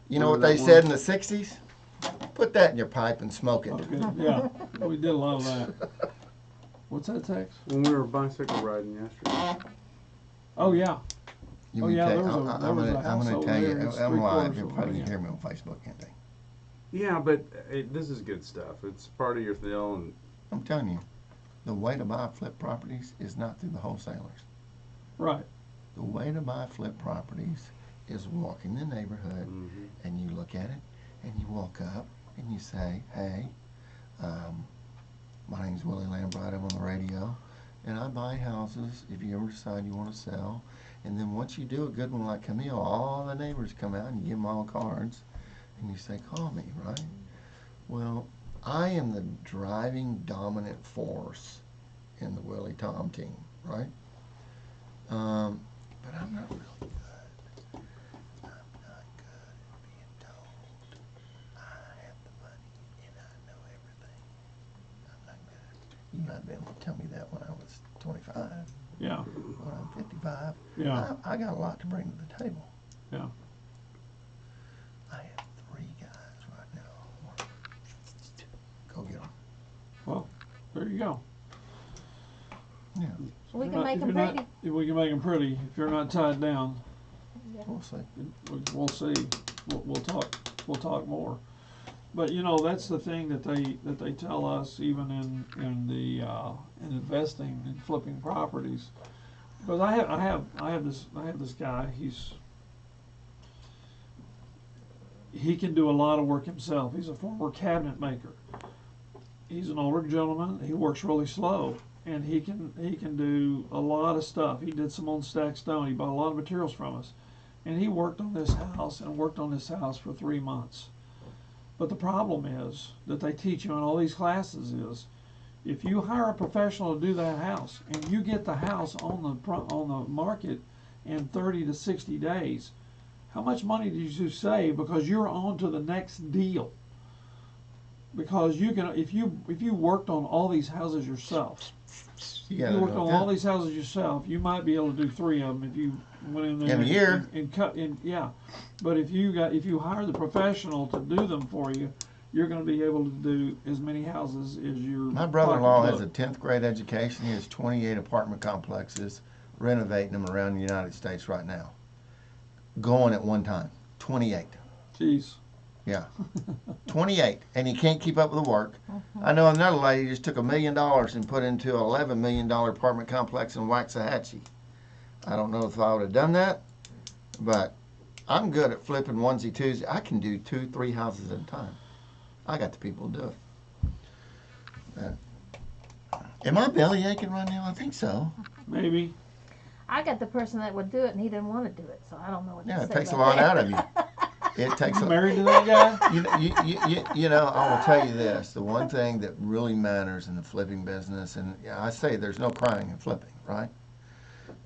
You know what they said in the '60s? Put that in your pipe and smoke it. Okay, yeah, we did a lot of that. What's that, Tex? When we were bicycle riding yesterday. Oh yeah. I'm a going house to over tell you, there that's I'm live. 3/4 You'll of probably it. hear me on Facebook, can't they? Yeah, but this is good stuff. It's part of your deal, and I'm telling you, the way to buy flip properties is not through the wholesalers. Right. The way to buy flip properties is walk in the neighborhood and you look at it and you walk up and you say, hey, my name's Willie Lambright, I'm on the radio, and I buy houses if you ever decide you want to sell. And then once you do a good one like Camille, all the neighbors come out and you give them all cards and you say, call me, right? Well, I am the driving dominant force in the Willie Tom team, right? But I'm not really good. I'm not good at being told I have the money and I know everything. I'm not good. You might be able to tell me that when I was 25. Yeah. When I'm 55. Yeah. I got a lot to bring to the table. Yeah. I have 3 guys right now. Go get them. Well, there you go. Yeah. We can make them pretty. We can make them pretty if you're not tied down. We'll see. We'll see. We'll talk more. But you know, that's the thing that they tell us even in investing and flipping properties. Because I have this guy. He can do a lot of work himself. He's a former cabinet maker. He's an older gentleman. He works really slow, and he can do a lot of stuff. He did some on Stack Stone. He bought a lot of materials from us, and he worked on this house and worked on this house for 3 months. But the problem is that they teach you in all these classes is, if you hire a professional to do that house and you get the house on the market in 30 to 60 days, how much money did you save because you're on to the next deal? Because you can, if you worked on all these houses yourself, you worked on all these houses yourself, you might be able to do 3 of them if you went in there in a year and cut in. Yeah, but if you hire the professional to do them for you, you're going to be able to do as many houses as your. My brother-in-law has a 10th grade education. He has 28 apartment complexes, renovating them around the United States right now. Going at one time, 28. Jeez. Yeah, 28, and he can't keep up with the work. I know another lady just took $1 million and put into an $11 million apartment complex in Waxahachie. I don't know if I would have done that, but I'm good at flipping onesie twosie. I can do 2-3 houses at a time. I got the people to do it. Am I belly aching right now? I think so. Maybe. I got the person that would do it, and he didn't want to do it, so I don't know what to say. Yeah, it takes a about lot that. out of you. It takes You a married to that guy? You know, I will tell you this. The one thing that really matters in the flipping business, and I say there's no crying in flipping, right?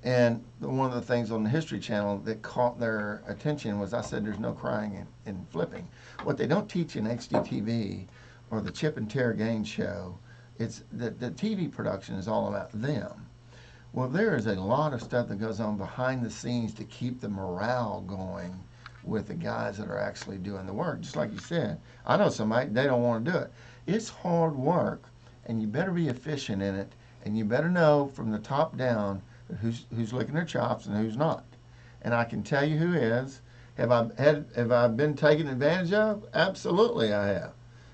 And one of the things on the History Channel that caught their attention was I said there's no crying in flipping. What they don't teach in HGTV or the Chip and Tara Gaines show, it's that the TV production is all about them. Well, there is a lot of stuff that goes on behind the scenes to keep the morale going with the guys that are actually doing the work. Just like you said, I know somebody, they don't want to do it. It's hard work, and you better be efficient in it, and you better know from the top down who's licking their chops and who's not. And I can tell you who is. Have I been taken advantage of? Absolutely I have.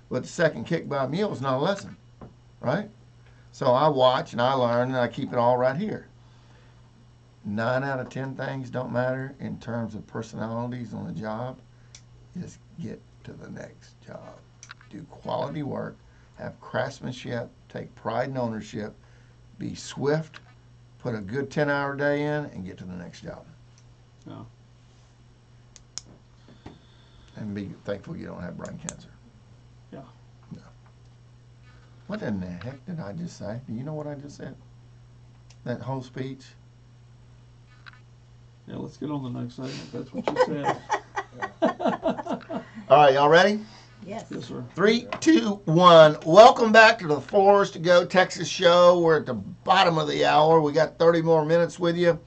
But the second kick by a mule is not a lesson, right? So I watch and I learn and I keep it all right here. 9 out of 10 things don't matter in terms of personalities on the job. Just get to the next job. Do quality work, have craftsmanship, take pride and ownership, be swift, put a good 10-hour day in, and get to the next job. Yeah. And be thankful you don't have brain cancer. Yeah. No. What in the heck did I just say? Do you know what I just said? That whole speech? Yeah, let's get on the next segment. That's what you said. All right, y'all ready? Yes. Yes, sir. 3, 2, 1. Welcome back to the Fours to Go Texas show. We're at the bottom of the hour. We got 30 more minutes with you.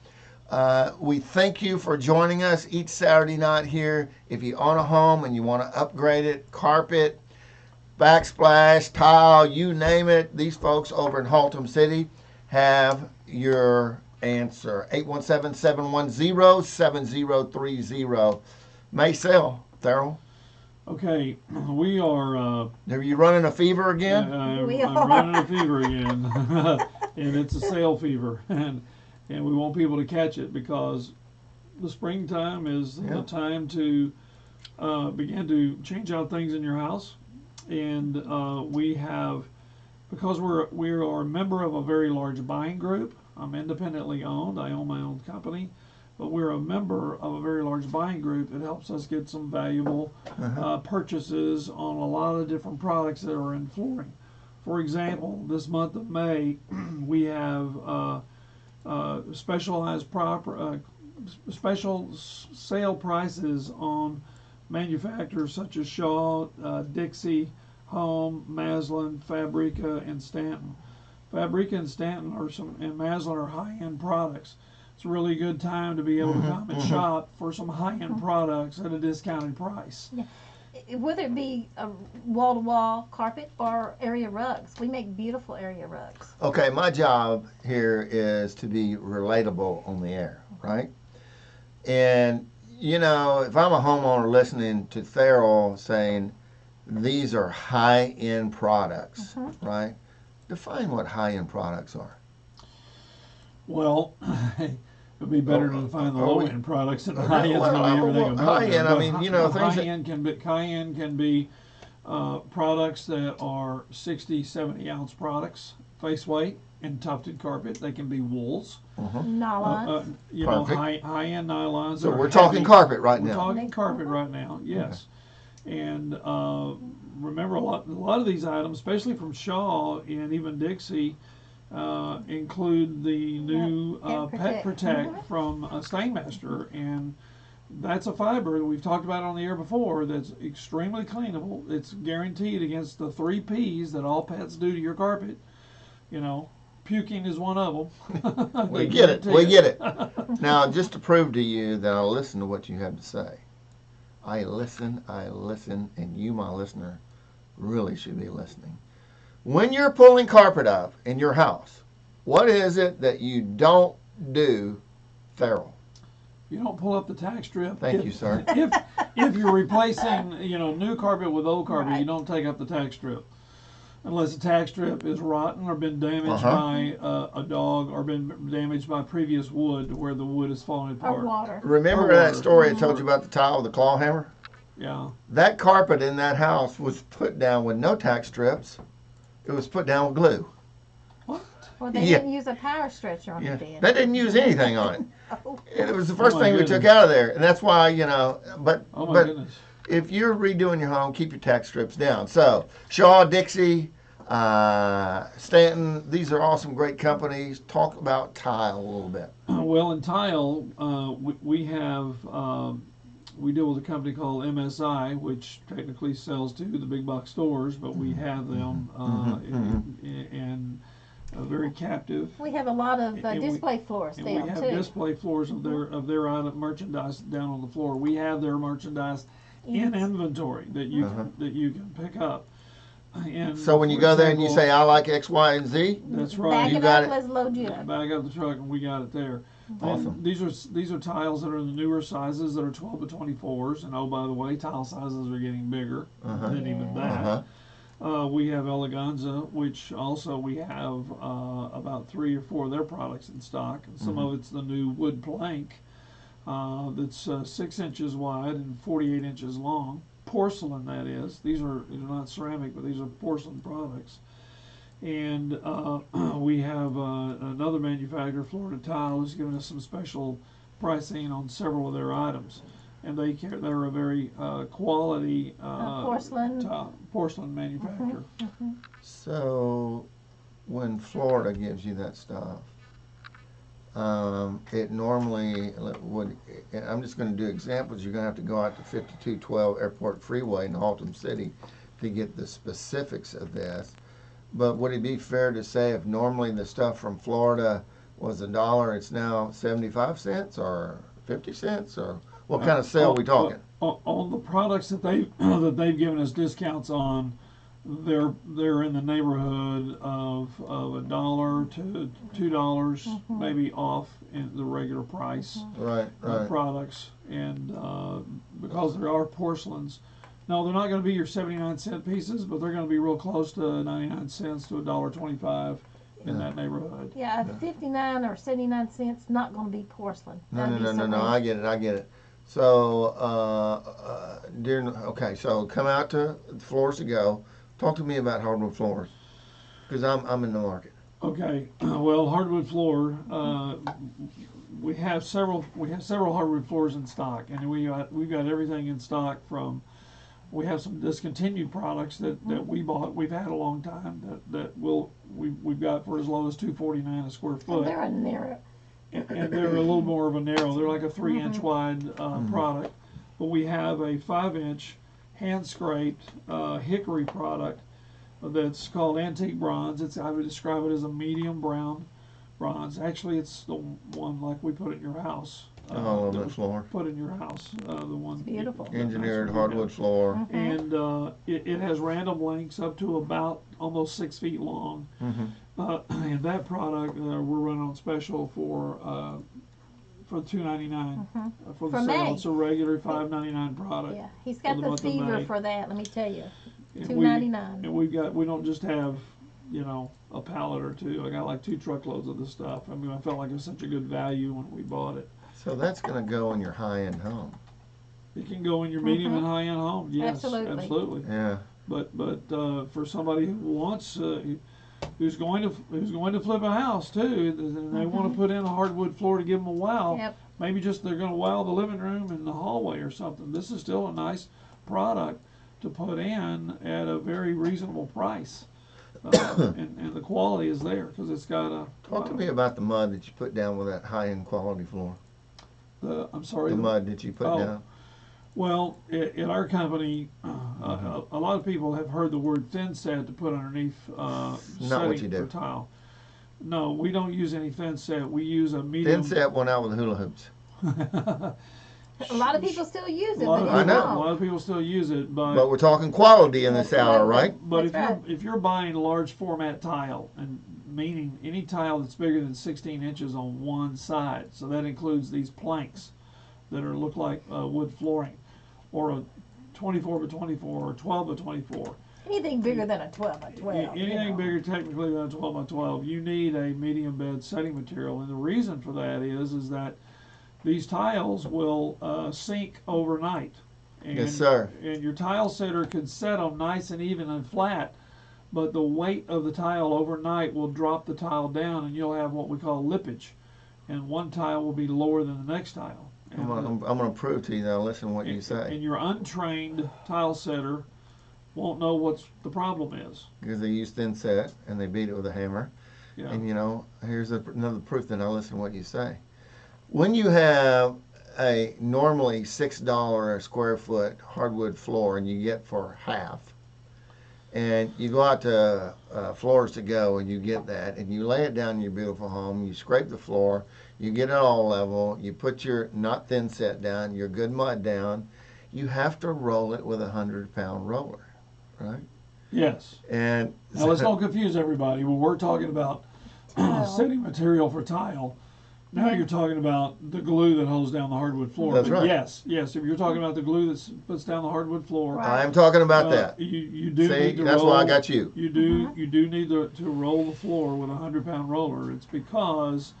We thank you for joining us each Saturday night here. If you own a home and you want to upgrade it, carpet, backsplash, tile, you name it, these folks over in Haltom City have your answer. 817-710-7030. May sell, Theril. Okay, we are. Are you running a fever again? I'm are. running a fever again, and it's a sale fever, and we want people to catch it because the springtime is the time to begin to change out things in your house, and we have, because we are a member of a very large buying group. I'm independently owned. I own my own company, but we're a member of a very large buying group. It helps us get some valuable purchases on a lot of different products that are in flooring. For example, this month of May, we have special sale prices on manufacturers such as Shaw, Dixie, Home, Maslin, Fabrica, and Stanton. Fabrica and Stanton and Maslin are high-end products. It's a really good time to be able to come and shop for some high-end products at a discounted price. Yeah. Whether it be a wall-to-wall carpet or area rugs. We make beautiful area rugs. Okay, my job here is to be relatable on the air, right? And, you know, if I'm a homeowner listening to Theril saying these are high-end products, right? Define what high-end products are. Well, it would be better to find the low-end products and the high-end's well, going to be everything above high-end, there. I mean, you know, things high-end can be products that are 60, 70 ounce products, face weight, and tufted carpet. They can be wools. Nylons. You know, Perfect. high-end nylons. So that are we're talking heavy. carpet right We're now. talking carpet right now, yes. And remember, a lot of these items, especially from Shaw and even Dixie, include the new Pet Protect from Stainmaster, and that's a fiber that we've talked about on the air before. That's extremely cleanable. It's guaranteed against the 3 P's that all pets do to your carpet. You know, puking is one of them. We get it. We get it. Now, just to prove to you that I listen to what you have to say, I listen, and you, my listener, really should be listening. When you're pulling carpet up in your house, what is it that you don't do, Theril? You don't pull up the tack strip. Thank you, sir. If you're replacing, new carpet with old carpet, Right. you don't take up the tack strip. Unless the tack strip is rotten or been damaged by a dog or been damaged by previous wood where the wood is falling apart. Or water. Remember Or that water. story I told you about the tile with the claw hammer? Yeah. That carpet in that house was put down with no tack strips. It was put down with glue. What? Well, they Yeah. didn't use a power stretcher on Yeah. it then. They didn't use anything on it. Oh. It was the first my thing we goodness. took out of there. And that's why, but Oh my but goodness. if you're redoing your home, keep your tack strips down. So, Shaw, Dixie, Stanton, these are all some great companies. Talk about tile a little bit. Well, in tile, we have we deal with a company called MSI, which technically sells to the big box stores, but we have them and very captive. We have a lot of And we- display floors And there we have too. display floors of their item merchandise down on the floor. We have their merchandise in Yes. inventory that you can pick up. And So when you for go there and you example, say, I like X, Y, and Z, that's right. Back You it got up, it. let's load you up. Back up the truck and we got it there. Awesome. And these are tiles that are the newer sizes that are 12 to 24s, and oh, by the way, tile sizes are getting bigger than even that. We have Eleganza, which also we have about 3 or 4 of their products in stock. And some of it's the new wood plank that's 6 inches wide and 48 inches long. Porcelain, that is. These are not ceramic, but these are porcelain products. And we have another manufacturer, Florida Tile, who's given us some special pricing on several of their items. And they're a very quality Porcelain. porcelain manufacturer. So when Florida gives you that stuff, it normally would, I'm just going to do examples. You're going to have to go out to 5212 Airport Freeway in Haltom City to get the specifics of this. But would it be fair to say if normally the stuff from Florida was $1, it's now 75 cents or 50 cents, or what kind of sale are we talking? On the products that they've given us discounts on, they're in the neighborhood of $1 to $2, maybe off in the regular price Right. products, and because there are porcelains. No, they're not going to be your 79-cent pieces, but they're going to be real close to 99 cents to $1.25 in that neighborhood. Yeah, 59 or 79 cents not going to be porcelain. No, That'd be I ceramic. get it. So, okay, so come out to Floors to Go. Talk to me about hardwood floors, because I'm in the market. Okay, well, hardwood floor. We have several hardwood floors in stock, and we've got everything in stock from. We have some discontinued products that we bought. We've had a long time we've got for as low as $249 a square foot. And they're a narrow. And they're a little more of a narrow. They're like a 3-inch wide product, but we have a 5-inch hand scraped hickory product that's called antique bronze. I would describe it as a medium brown bronze. Actually, it's the one like we put in your house. On that the was floor. Put in your house. The one. Beautiful. Engineered hardwood floor. And it has random lengths up to about almost 6 feet long. And that product we're running on special for $2.99 for the For sale. May. It's a regular $5.99 product. Yeah, he's For got the the month of fever May. for that. Let me tell you. And $2.99. And we don't just have a pallet or two. I got like 2 truckloads of the stuff. I mean, I felt like it was such a good value when we bought it. So that's going to go in your high-end home. It can go in your medium and high end home. Yes, Absolutely. absolutely. Yeah. But for somebody who wants, who's going to flip a house too, and they want to put in a hardwood floor to give them a wow. Yep. Maybe just they're going to wow the living room and the hallway or something. This is still a nice product to put in at a very reasonable price, and the quality is there because it's got a. Talk to me about the mud that you put down with that high-end quality floor. I'm sorry. The mud that you put down. Well, in our company, a lot of people have heard the word thin set to put underneath setting for tile. No, we don't use any thin set. We use a medium. Thin set went out with hula hoops. A lot of people still use it, but I know. A lot of people still use it, but we're talking quality in this hour, right? But if you're buying large format tile, and meaning any tile that's bigger than 16 inches on one side, so that includes these planks that look like wood flooring, or a 24 by 24 or 12 by 24. Anything bigger than a 12 by 12. Anything bigger technically than a 12 by 12, you need a medium bed setting material, and the reason for that is that these tiles will sink overnight. And, yes, sir. And your tile setter can set them nice and even and flat, but the weight of the tile overnight will drop the tile down, and you'll have what we call lippage, and one tile will be lower than the next tile. I'm going to prove to you now. Listen to what you say. And your untrained tile setter won't know what the problem is. Because they use thin set and they beat it with a hammer. Yeah. And here's another proof that I listen to what you say. When you have a normally $6 a square foot hardwood floor and you get for half, and you go out to Floors to Go and you get that, and you lay it down in your beautiful home, you scrape the floor, you get it all level, you put your not thin set down, your good mud down, you have to roll it with a 100-pound roller, right? Yes. And now let's don't confuse everybody. When we're talking about setting material for tile, now you're talking about the glue that holds down the hardwood floor. That's right. Yes. If you're talking about the glue that puts down the hardwood floor, right. I'm talking about that. You do See, need to that's roll, why I got you. You do need to roll the floor with a 100-pound roller. It's because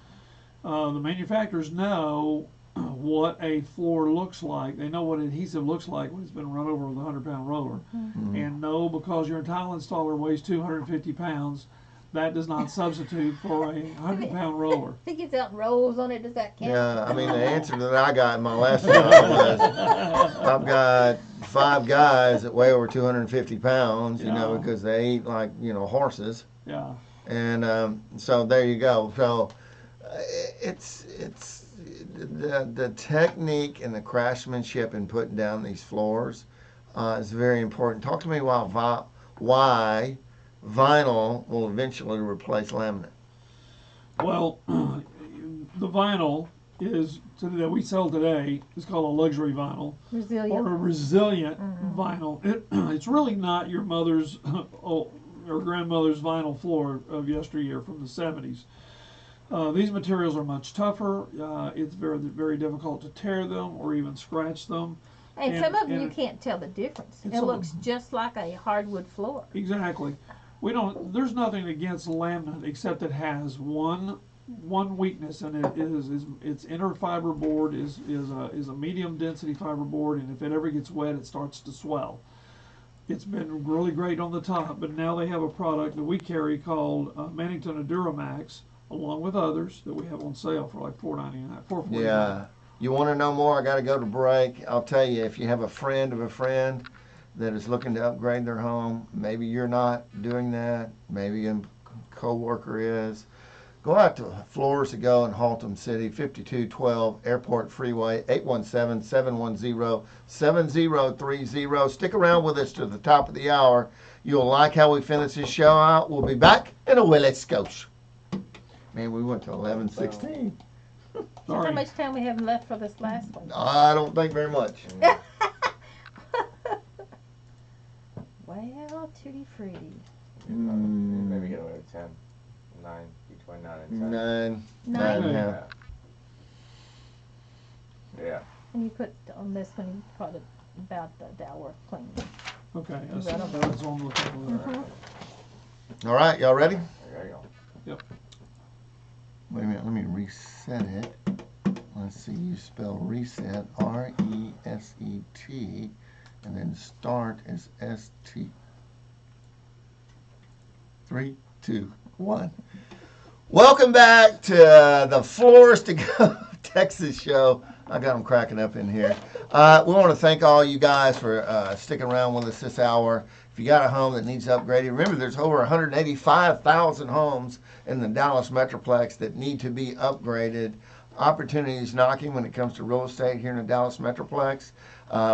the manufacturers know what a floor looks like. They know what adhesive looks like when it's been run over with a 100-pound roller, and know because your tile installer weighs 250 pounds. That does not substitute for a 100-pound roller. He gets out and rolls on it. Does that count? Yeah, I mean, the answer that I got in my last job was I've got 5 guys that weigh over 250 pounds, because they eat like, horses. Yeah. And so there you go. So it's the technique and the craftsmanship in putting down these floors is very important. Talk to me why vinyl will eventually replace laminate. Well, the vinyl that we sell today is called a luxury vinyl, or a resilient vinyl. It's really not your mother's or grandmother's vinyl floor of yesteryear from the 70s. These materials are much tougher. It's very, very difficult to tear them or even scratch them. And some of them you can't tell the difference. It looks just like a hardwood floor. Exactly. There's nothing against laminate except it has one weakness, and it is its inner fiber board is a medium density fiber board, and if it ever gets wet, it starts to swell. It's been really great on the top, but now they have a product that we carry called Mannington Duramax, along with others that we have on sale for like $4.99, $4.49. Yeah. You want to know more? I got to go to break. I'll tell you, if you have a friend of a friend that is looking to upgrade their home, maybe you're not doing that, maybe a co-worker is, go out to Floors to Go in Haltom City, 5212 Airport Freeway, 817-710-7030. Stick around with us to the top of the hour. You'll like how we finish this show out. We'll be back in a Willet Scotia. Man, we went to 11:16. How much time we have left for this last one? I don't think very much. Well, tutti frutti. Maybe get away with 10, 9, between 9 and 10. 9 and a half. Yeah. And you put on this one, you put it about the Dalworth cleaning. Okay, that's on the top of there. All right, y'all ready? There you go. Yep. Wait a minute, let me reset it. Let's see, you spell reset, R-E-S-E-T, and then start is S-T. 3, 2, 1. Welcome back to the Floors to Go Texas show. I got them cracking up in here. We want to thank all you guys for sticking around with us this hour. If you got a home that needs upgrading, remember there's over 185,000 homes in the Dallas Metroplex that need to be upgraded. Opportunities knocking when it comes to real estate here in the Dallas Metroplex.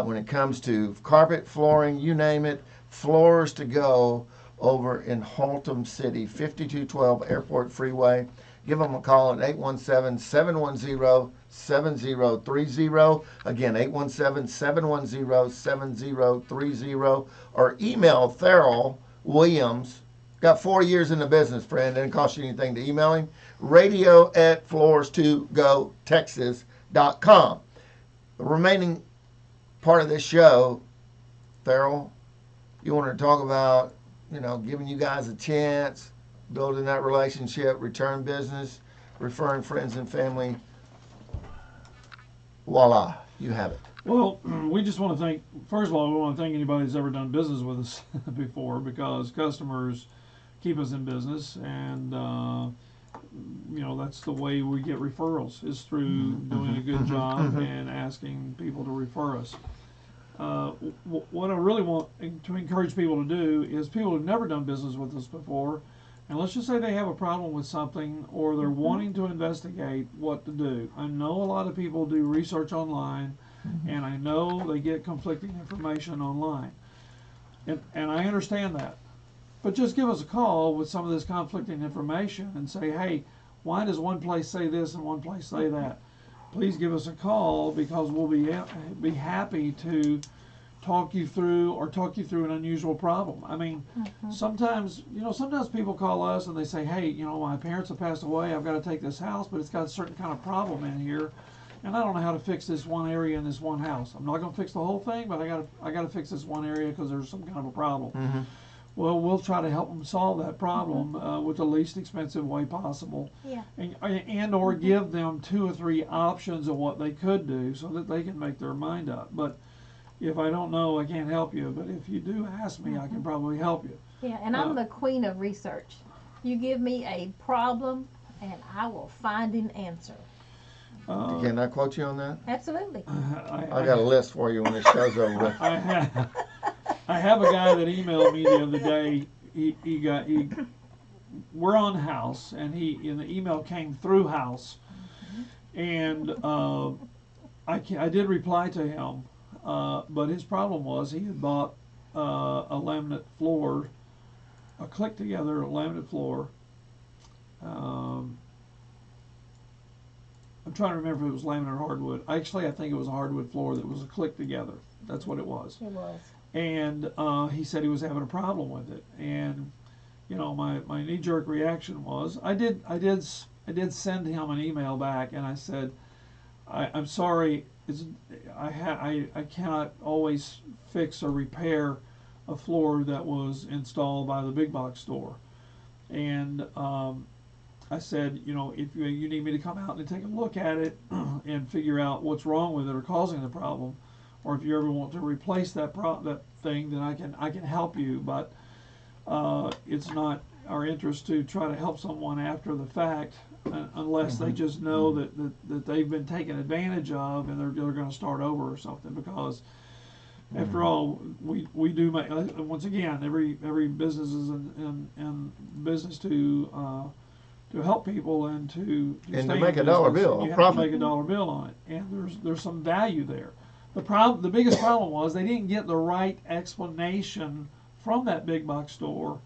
When it comes to carpet, flooring, you name it, Floors to Go over in Haltom City, 5212 Airport Freeway. Give them a call at 817-710-7030. Again, 817-710-7030. Or email Theril Williams. Got 40 years in the business, friend. Didn't cost you anything to email him. radio@floors2gotexas.com. The remaining part of this show, Theril, you want to talk about, giving you guys a chance, building that relationship, return business, referring friends and family. Voila, you have it. Well, we just want to thank, first of all, we want to thank anybody who's ever done business with us before, because customers keep us in business, and that's the way we get referrals, is through doing a good job and asking people to refer us. What I really want to encourage people to do is people who've never done business with us before, and let's just say they have a problem with something or they're wanting to investigate what to do. I know a lot of people do research online, and I know they get conflicting information online, and I understand that. But just give us a call with some of this conflicting information and say, hey, why does one place say this and one place say that? Please give us a call, because we'll be happy to talk you through an unusual problem. I mean, sometimes people call us and they say, hey, my parents have passed away, I've got to take this house, but it's got a certain kind of problem in here, and I don't know how to fix this one area in this one house. I'm not going to fix the whole thing, but I got to fix this one area because there's some kind of a problem. Well, we'll try to help them solve that problem with the least expensive way possible, and or give them 2 or 3 options of what they could do so that they can make their mind up. But if I don't know, I can't help you. But if you do ask me, I can probably help you. Yeah, and I'm the queen of research. You give me a problem, and I will find an answer. Can I quote you on that? Absolutely. I got a list for you when the show's over. I have a guy that emailed me the other day. We're on house, and the email came through house, and I did reply to him, but his problem was he had bought a laminate floor, a click together laminate floor. I'm trying to remember if it was laminate or hardwood. Actually, I think it was a hardwood floor that was a click together. That's what it was. It was. And he said he was having a problem with it. And my knee-jerk reaction was I did send him an email back, and I said, I'm sorry, I cannot always fix or repair a floor that was installed by the big box store. And I said, if you need me to come out and take a look at it and figure out what's wrong with it or causing the problem, or if you ever want to replace that thing, then I can help you. But it's not our interest to try to help someone after the fact, unless they just know that they've been taken advantage of and they're going to start over or something. Because after all, we do make, once again, every business is in business to help people and to make a dollar bill. You have to make a dollar bill on it, and there's some value there. The biggest problem was they didn't get the right explanation from that big box store,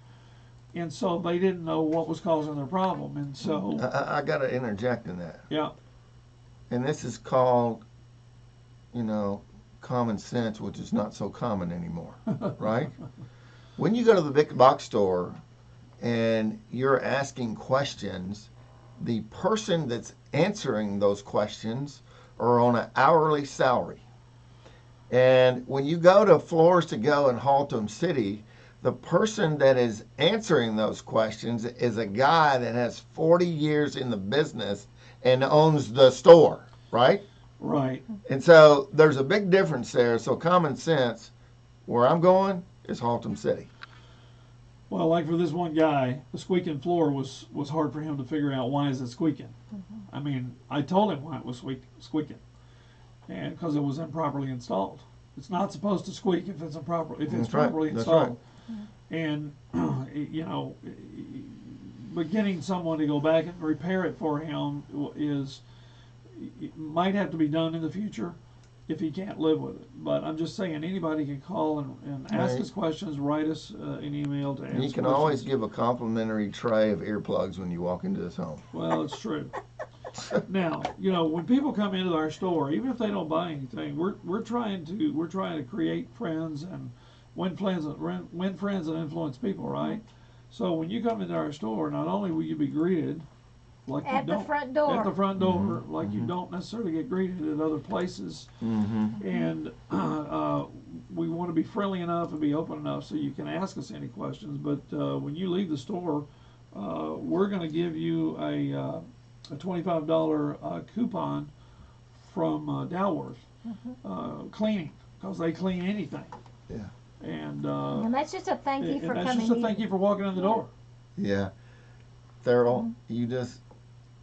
and so they didn't know what was causing their problem. And so I got to interject in that. Yeah. And this is called, common sense, which is not so common anymore, right? When you go to the big box store and you're asking questions, the person that's answering those questions are on an hourly salary. And when you go to Floors to Go in Haltom City, the person that is answering those questions is a guy that has 40 years in the business and owns the store, right? Right. And so there's a big difference there. So common sense, where I'm going, is Haltom City. Well, like for this one guy, the squeaking floor was hard for him to figure out why is it squeaking. I mean, I told him why it was squeaking, and because it was improperly installed. It's not supposed to squeak if it's properly installed. And you know, but getting someone to go back and repair it for him might have to be done in the future if he can't live with it. But I'm just saying, anybody can call and ask us questions, write us an email to ask. You can always give a complimentary tray of earplugs when you walk into this home. Well, it's true. Now, you know, when people come into our store, even if they don't buy anything, we're trying to create friends and win friends and influence people, right? So when you come into our store, not only will you be greeted like at the front door, like you don't necessarily get greeted at other places, and we want to be friendly enough and be open enough so you can ask us any questions. But when you leave the store, we're going to give you a $25 coupon from Dalworth cleaning, because they clean anything. Yeah. And that's just a thank you for coming. That's just a thank you for walking in the door. Yeah. Theril, you just,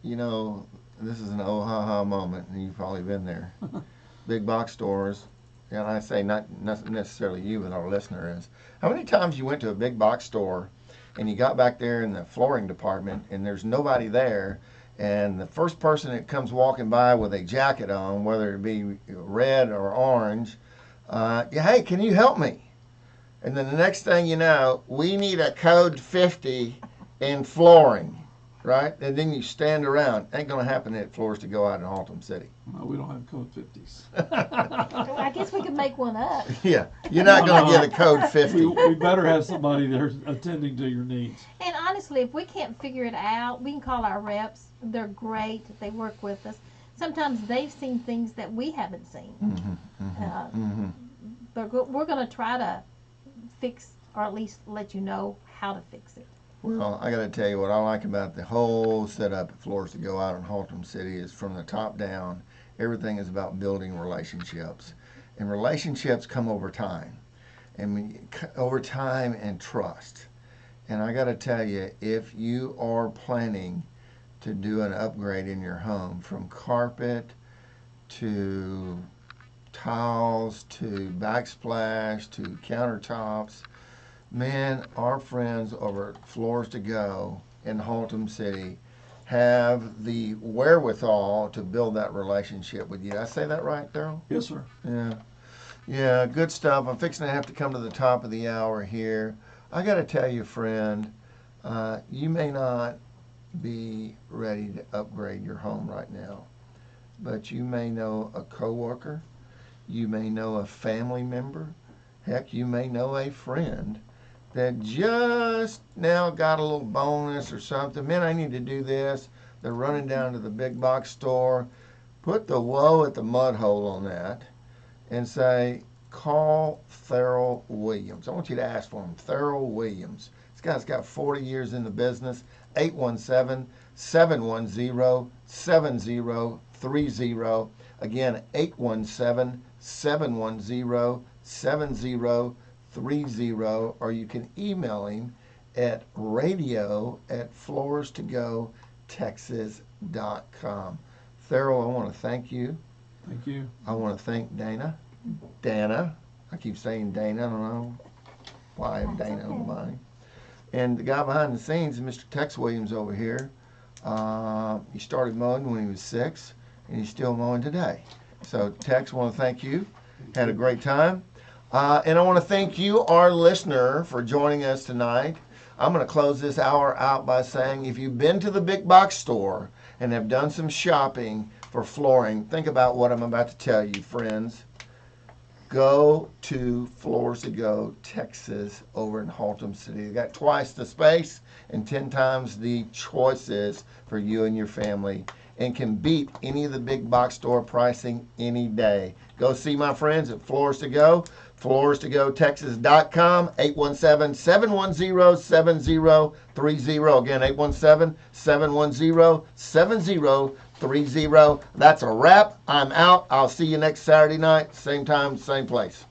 you know, this is an oh ha ha moment, and you've probably been there. Big box stores, and I say not necessarily you, but our listener is. How many times you went to a big box store and you got back there in the flooring department and there's nobody there, and the first person that comes walking by with a jacket on, whether it be red or orange, hey, can you help me? And then the next thing you know, we need a code 50 in flooring, right? And then you stand around. Ain't going to happen at Floors to Go out in Haltom City. No, we don't have code 50s. I guess we could make one up. Yeah, you're not going to get a code 50. We better have somebody there attending to your needs. And honestly, if we can't figure it out, we can call our reps. They're great. They work with us. Sometimes they've seen things that we haven't seen. But we're going to try to fix, or at least let you know how to fix it. Well, I got to tell you what I like about the whole setup at Floors to Go out in Haltom City is from the top down, everything is about building relationships. And relationships come over time. And over time and trust. And I got to tell you, if you are planning to do an upgrade in your home, from carpet to tiles to backsplash to countertops, man, our friends over at Floors to Go in Haltom City have the wherewithal to build that relationship with you. Did I say that right, Theril? Yes, sir. Yeah, good stuff. I'm fixing to have to come to the top of the hour here. I got to tell you, friend, you may not be ready to upgrade your home right now, but you may know a coworker, you may know a family member, heck, you may know a friend that just now got a little bonus or something. Man, I need to do this. They're running down to the big box store. Put the whoa at the mud hole on that and say, call Theril Williams. I want you to ask for him, Theril Williams. This guy's got 40 years in the business. 817-710-7030. Again, 817-710-7030. Or you can email him at radio@floorstogotexas.com. Theril, I want to thank you. Thank you. I want to thank Dana. I keep saying Dana. I don't know why I have Dana on the mind. And the guy behind the scenes is Mr. Tex Williams over here. He started mowing when he was 6, and he's still mowing today. So, Tex, I want to thank you. Had a great time. And I want to thank you, our listener, for joining us tonight. I'm going to close this hour out by saying, if you've been to the big box store and have done some shopping for flooring, think about what I'm about to tell you, friends. Go to Floors to Go Texas over in Haltom City. They got twice the space and 10 times the choices for you and your family, and can beat any of the big box store pricing any day. Go see my friends at Floors to Go. FloorsToGoTexas.com, 817-710-7030. Again, 817-710-7030. That's a wrap. I'm out. I'll see you next Saturday night, same time, same place.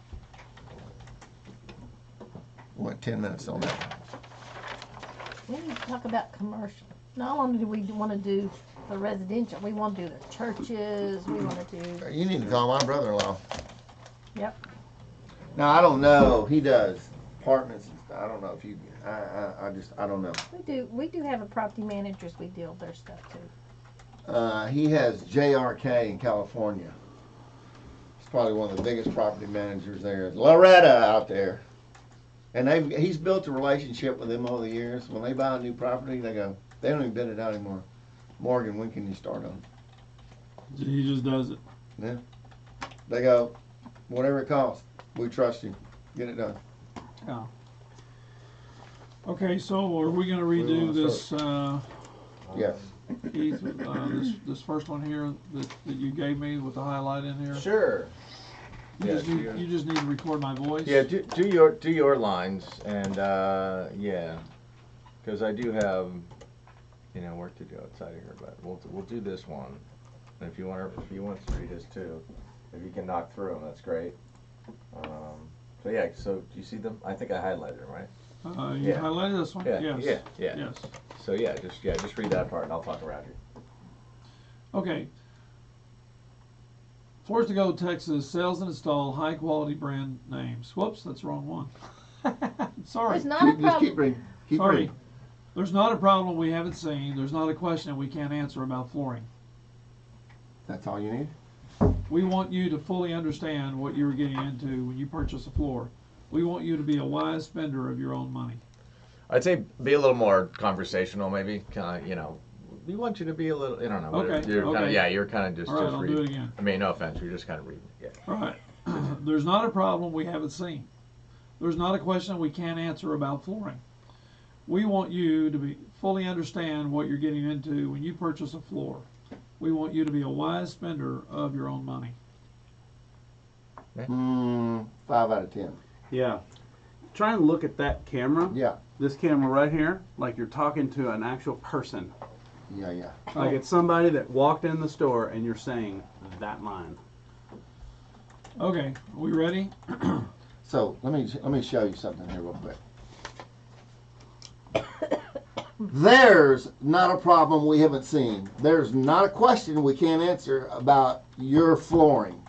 Went 10 minutes on that. We need to talk about commercial. Not only do we want to do the residential, we want to do the churches, we want to do, You need to call my brother-in-law. yep. Now, I don't know. He does apartments and stuff. I don't know if you, I don't know. We do have a property managers, we deal with their stuff too. He has JRK in California. He's probably one of the biggest property managers there. Loretta out there. And he's built a relationship with them over the years. When they buy a new property, they go, they don't even bid it out anymore. Morgan, when can you start on it? He just does it. Yeah. They go, whatever it costs, we trust you. Get it done. Yeah. Okay, so are we gonna redo this, Yes. Keith, this first one here that you gave me with the highlight in here? Sure. You just need to record my voice? Yeah, do your lines, and yeah, because I do have, work to do outside of here, but we'll do this one. And if you want to read his too, if you can knock through them, that's great. So yeah, so do you see them? I think I highlighted them, right? You highlighted this one? Yeah, Yes. yeah. Yes. So just read that part, and I'll talk around you. Okay. Floors to Go, Texas, sells and install high quality brand names. Whoops, that's the wrong one. Sorry. There's not a Just keep problem. reading. Keep Sorry. reading. There's not a problem we haven't seen. There's not a question we can't answer about flooring. That's all you need? We want you to fully understand what you're getting into when you purchase a floor. We want you to be a wise spender of your own money. I'd say be a little more conversational, maybe. Kind of, we want you to be a little. I don't know. Okay, You're okay. Kinda, you're kind of just. All right, just I'll reading. do it again. I mean, no offense. You're just kind of reading. Yeah. All right. There's not a problem we haven't seen. There's not a question we can't answer about flooring. We want you to fully understand what you're getting into when you purchase a floor. We want you to be a wise spender of your own money. 5 out of 10. Yeah. Try and look at that camera. Yeah. This camera right here, like you're talking to an actual person. Yeah, yeah. Like it's somebody that walked in the store and you're saying that line. Okay, are we ready? So let me show you something here real quick. There's not a problem we haven't seen. There's not a question we can't answer about your flooring.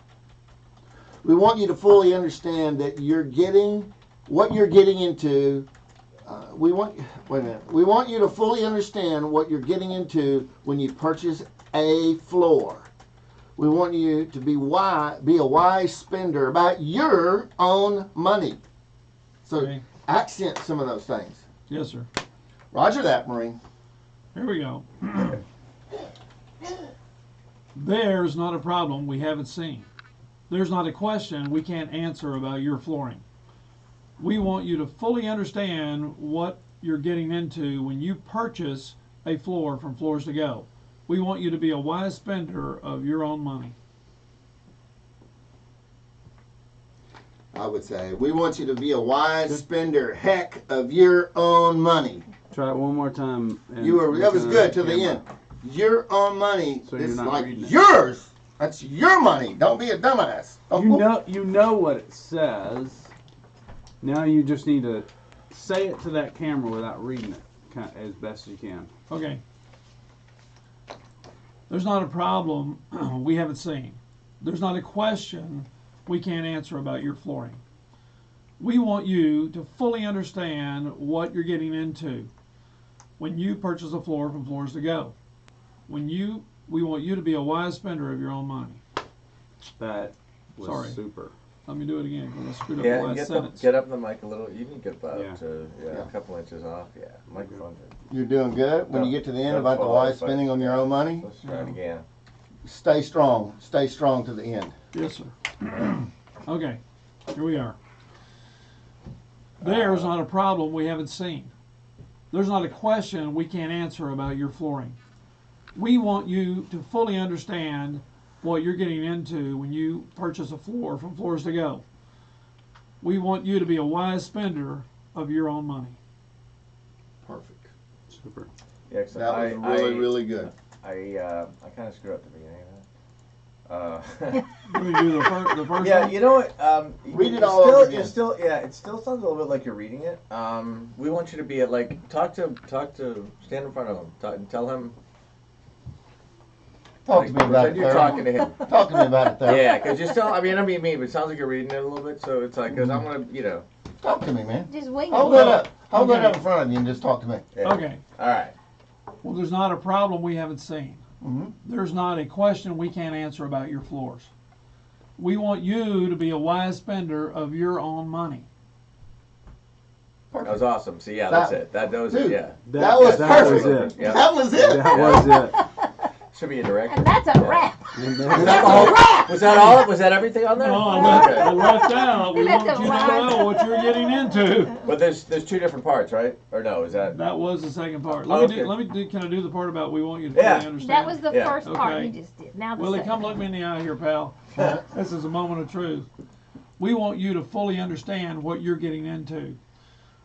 We want you to fully understand that you're getting what you're getting into. We want you to fully understand what you're getting into when you purchase a floor. We want you to be a wise spender about your own money. So Okay. accent some of those things. Yes, sir. Roger that, Marine. Here we go. There's not a problem we haven't seen. There's not a question we can't answer about your flooring. We want you to fully understand what you're getting into when you purchase a floor from Floors to Go. We want you to be a wise spender of your own money. I would say we want you to be a wise spender, heck, of your own money. Try it one more time. And That was good to the camera. end. Your own money So you're is not like reading it. yours. That's your money. Don't be a dumbass. You know what it says. Now you just need to say it to that camera without reading it as best you can. Okay. There's not a problem we haven't seen. There's not a question we can't answer about your flooring. We want you to fully understand what you're getting into when you purchase a floor from Floors to Go. We want you to be a wise spender of your own money. That was Sorry. super. Let me do it again because I screwed up Yeah, the and last sentence. get up the mic a little. You can get about Yeah. a couple inches off. Yeah, microphone. You're doing good. When you get to the end about the wise spending on your own money, Let's try it again. stay strong. Stay strong to the end. Yes, sir. Okay, here we are. There's not a problem we haven't seen. There's not a question we can't answer about your flooring. We want you to fully understand what you're getting into when you purchase a floor from Floors to Go. We want you to be a wise spender of your own money. Perfect. Super. Yeah, 'cause That was really good. I kind of screwed up the beginning of Let me do the first Yeah, one. you know what? Read it it's all still, over again. It still, yeah, it still sounds a little bit like you're reading it. We want you to be at talk to, stand in front of him, and tell him. Talk to me about it, Pretend you're Theril. talking to him. Talk to me about it, Theril. Yeah, because you're still. I mean, me, but it sounds like you're reading it a little bit. So it's like, because I'm gonna. Talk to me, man. Just wing Hold it. that up. Hold that Okay. up in front of you and just talk to me. Yeah. Okay. All right. Well, there's not a problem we haven't seen. Mm-hmm. There's not a question we can't answer about your floors. We want you to be a wise spender of your own money. That was awesome. See, yeah, that's it. That was Dude. it. Yeah. That was perfect. Was it. Yeah. That was it. That was it. Should be a director. And that's a wrap. And Was that- that the whole? Was that all? Was that everything on there? No, I Okay. left out. We Left want it you to wide. know what you're getting into. But there's two different parts, right? Or no? Is that? That was the second part. Okay. Can I do the part about we want you to Yeah. fully understand? That was the Yeah. first part Okay. you just did. Now the Willie, second. come look me in the eye here, pal. This is a moment of truth. We want you to fully understand what you're getting into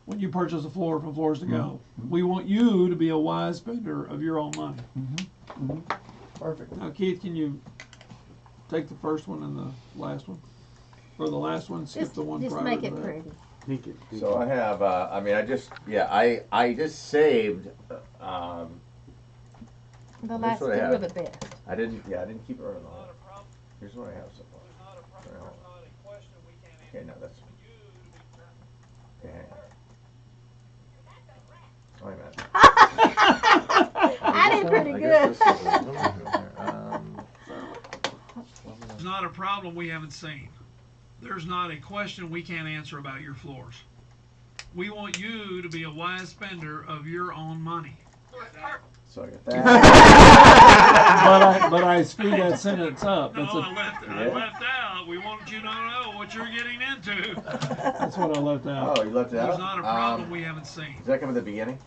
when you purchase a floor from Floors to Go. We want you to be a wise spender of your own money. Perfect. Now, Keith, can you take the first one and the last one? Or the last one, skip Just, the one just prior make to it that. pretty. He could- he So could- I have. I just saved. The last two what I were have. the best. I didn't keep it right on. Here's what I have so far. Okay, no, that's. Okay, hang on. Wait a minute. I did pretty I good. guess this is a little here. There's not a problem we haven't seen. There's not a question we can't answer about your floors. We want you to be a wise spender of your own money. So I got that. But I screwed that sentence up. Oh, That's, Yeah. I left out. We want you to know what you're getting into. That's what I left out. Oh, you left it out. There's not a problem we haven't seen. Does that come at the beginning?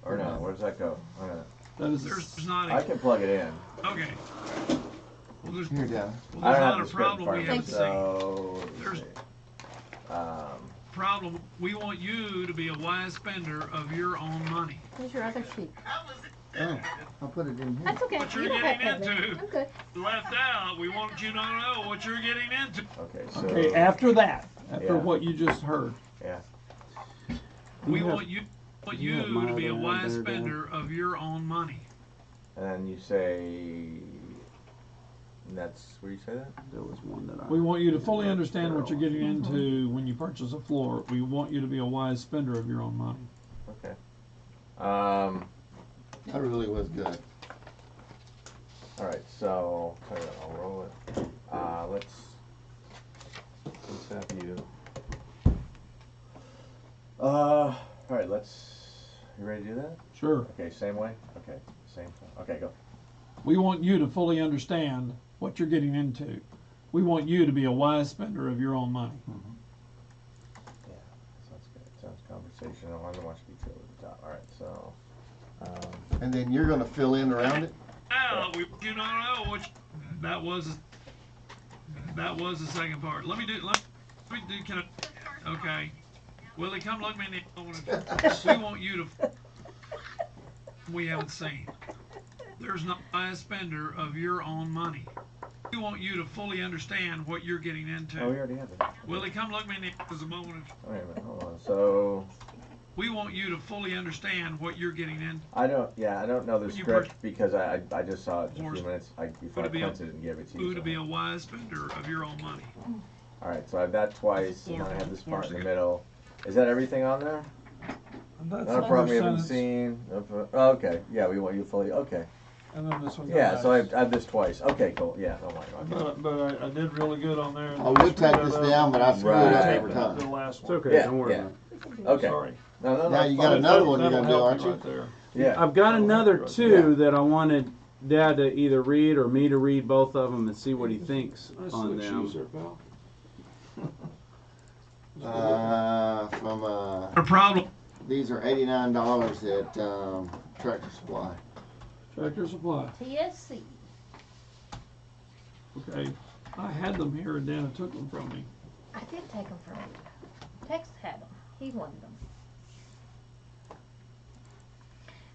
Or no? Where does that go? That is, there's not I a, can plug it in. okay. Well, there's, Here, Dad. well, I there's don't have not a the script in problem front we of me, haven't seen. so There's- um, Problem. We want you to be a wise spender of your own money. Here's your other sheet. Oh, I'll put it in here. That's okay. What You you're don't have to getting have it. into. I'm good. Left out. We want you to know what you're getting into. okay, so Okay. After that, after Yeah. what you just heard, yeah. we You have- want you you have my to be a other wise ad there, Dan? spender of your own money. And then you say, and that's where you say that? There was one that I. We want you to fully understand what you're getting into when you purchase a floor. We want you to be a wise spender of your own money. Okay. That really was good. All right. So tell you what, I'll roll it. Let's have you. All right. You ready to do that? Sure. Okay. Same way. Okay. Same. Okay. Go. We want you to fully understand what you're getting into. We want you to be a wise spender of your own money. Yeah. Sounds good. Sounds conversational. I don't want you to be at the top. All right. So. And then you're going to fill in around it. Now, we want you to know what that was the second part. Let me do. Can I? Okay. Willie, come look me in the eye. We want you to. We haven't seen. There's not a wise spender of your own money. We want you to fully understand what you're getting into. Oh, we already have it. Willie, come look me in the eye. There's a moment of. Wait a minute. Hold on. So. We want you to fully understand what you're getting in. I don't know the When you script because I just saw it just a Floors. few minutes before I Would it be a- printed it and gave it to you. Who to so. be a wise spender of your own money. All right, so I have that twice, and Yeah. then I have this part in the middle. Is that everything on there? That's Not a problem we haven't seen. Oh, okay, yeah, we want you fully. Okay, And then this one. yeah. So I have this twice. Okay, cool. Yeah, don't worry. Okay. But I did really good on there. I would take this down, but I screwed it up Right. every The time. last It's one. okay. Yeah, Don't worry yeah. about it. Okay. Sorry. No. Now you fine. got another one you're That'll going to do, help aren't you? right there. Yeah. I've got another Yeah. two that I wanted Dad to either read or me to read both of them and see what he thinks Nice on slick them. shoes there, pal. From A problem. these are $89 at Tractor Supply. Tractor Supply. TSC. Okay. I had them here and Dana took them from me. I did take them from you. Tex had them. He wanted them.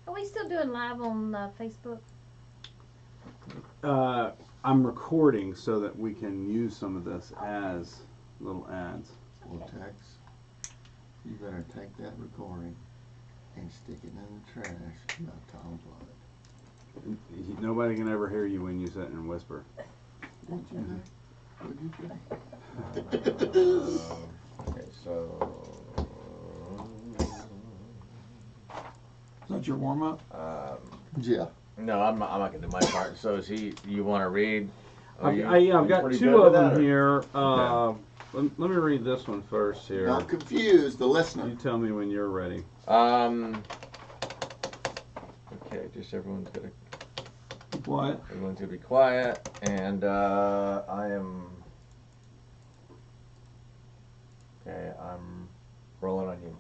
Are we still doing live on Facebook? I'm recording so that we can use some of this as little ads. Well, Tex, you better take that recording and stick it in the trash about Tom Flood. Nobody can ever hear you when you sit and whisper. What'd you say? What'd you say? Okay, so Is that your warm up? Yeah. no, I'm not gonna do my part. So is he? You want to read? I've got pretty two good of with them that, or- here. Okay. Let me read this one first here. Don't confuse the listener. You tell me when you're ready. Okay, just everyone's gonna Quiet. be quiet, and I am. Okay, I'm rolling on you.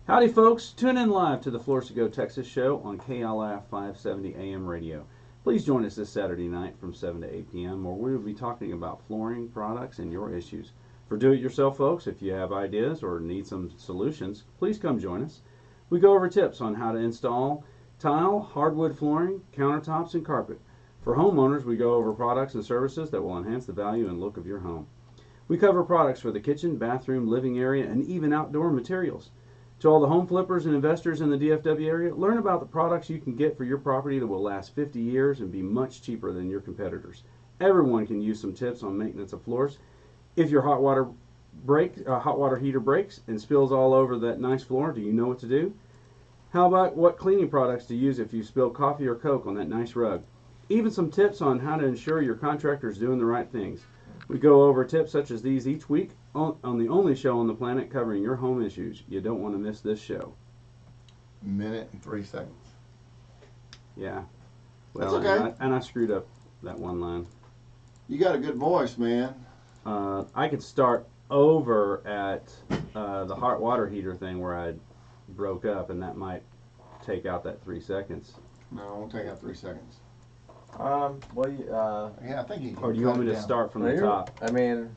Howdy, folks. Tune in live to the Floors to Go Texas show on KLF 570 AM radio. Please join us this Saturday night from 7 to 8 p.m. where we will be talking about flooring products and your issues. For do-it-yourself folks, if you have ideas or need some solutions, please come join us. We go over tips on how to install tile, hardwood flooring, countertops, and carpet. For homeowners, we go over products and services that will enhance the value and look of your home. We cover products for the kitchen, bathroom, living area, and even outdoor materials. To all the home flippers and investors in the DFW area, learn about the products you can get for your property that will last 50 years and be much cheaper than your competitors. Everyone can use some tips on maintenance of floors. If your hot water heater breaks and spills all over that nice floor, do you know what to do? How about what cleaning products to use if you spill coffee or Coke on that nice rug? Even some tips on how to ensure your contractor is doing the right things. We go over tips such as these each week on the only show on the planet covering your home issues. You don't want to miss this show. Minute and 3 seconds. Yeah. That's Well, okay. and I screwed up that one line. You got a good voice, man. I could start over at the hot water heater thing where I broke up, and that might take out that 3 seconds. No, I won't take out 3 seconds. Well, Yeah, I think you can. Or do you want me to start from the top? I mean,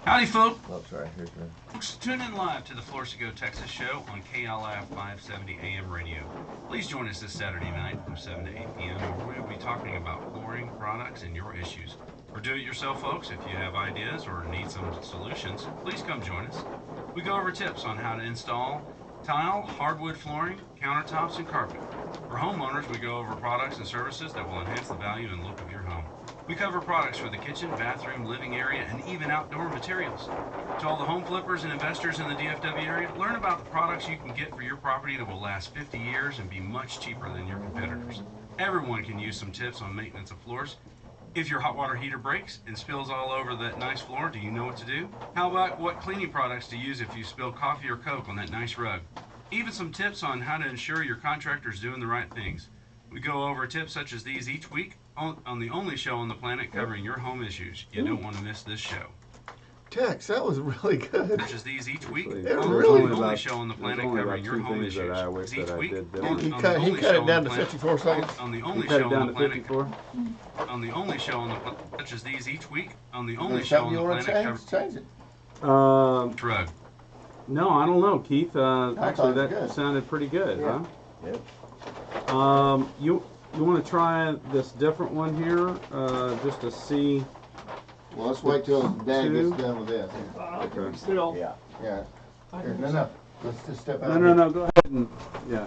Howdy, folks. oh, sorry. Here's me. Tune in live to the Floors to Go Texas show on KLF 570 AM radio. Please join us this Saturday night from 7 to 8 p.m. where we will be talking about flooring products and your issues. For do-it-yourself folks, if you have ideas or need some solutions, please come join us. We go over tips on how to install tile, hardwood flooring, countertops, and carpet. For homeowners, we go over products and services that will enhance the value and look of your home. We cover products for the kitchen, bathroom, living area, and even outdoor materials. To all the home flippers and investors in the DFW area, learn about the products you can get for your property that will last 50 years and be much cheaper than your competitors. Everyone can use some tips on maintenance of floors. If your hot water heater breaks and spills all over that nice floor, do you know what to do? How about what cleaning products to use if you spill coffee or Coke on that nice rug? Even some tips on how to ensure your contractor is doing the right things. We go over tips such as these each week on the only show on the planet covering your home issues. You don't want to miss this show. Tex, that was really good. Purchase these each week. It There's really- only only about- show on the there's planet only covering about your two home things that issues. I wish Each that I week, did He differently. on the cut only it show down on to the planet- 54 seconds. On the You only cut show it down on to the planet. 54? On the only show on the planet. Purchase these each week. On the If only there's show something on you the want to planet change, covering change it. drug. No, I don't know, Keith. thought Actually, it was that good. sounded pretty good, Yeah. huh? You want to try this different one here, just to see? Well, let's wait till Dad Two. gets done with this. Okay. Still. Yeah. Yeah. I Here, can no, no. Let's just step out. No, no, here. no. Go ahead and yeah.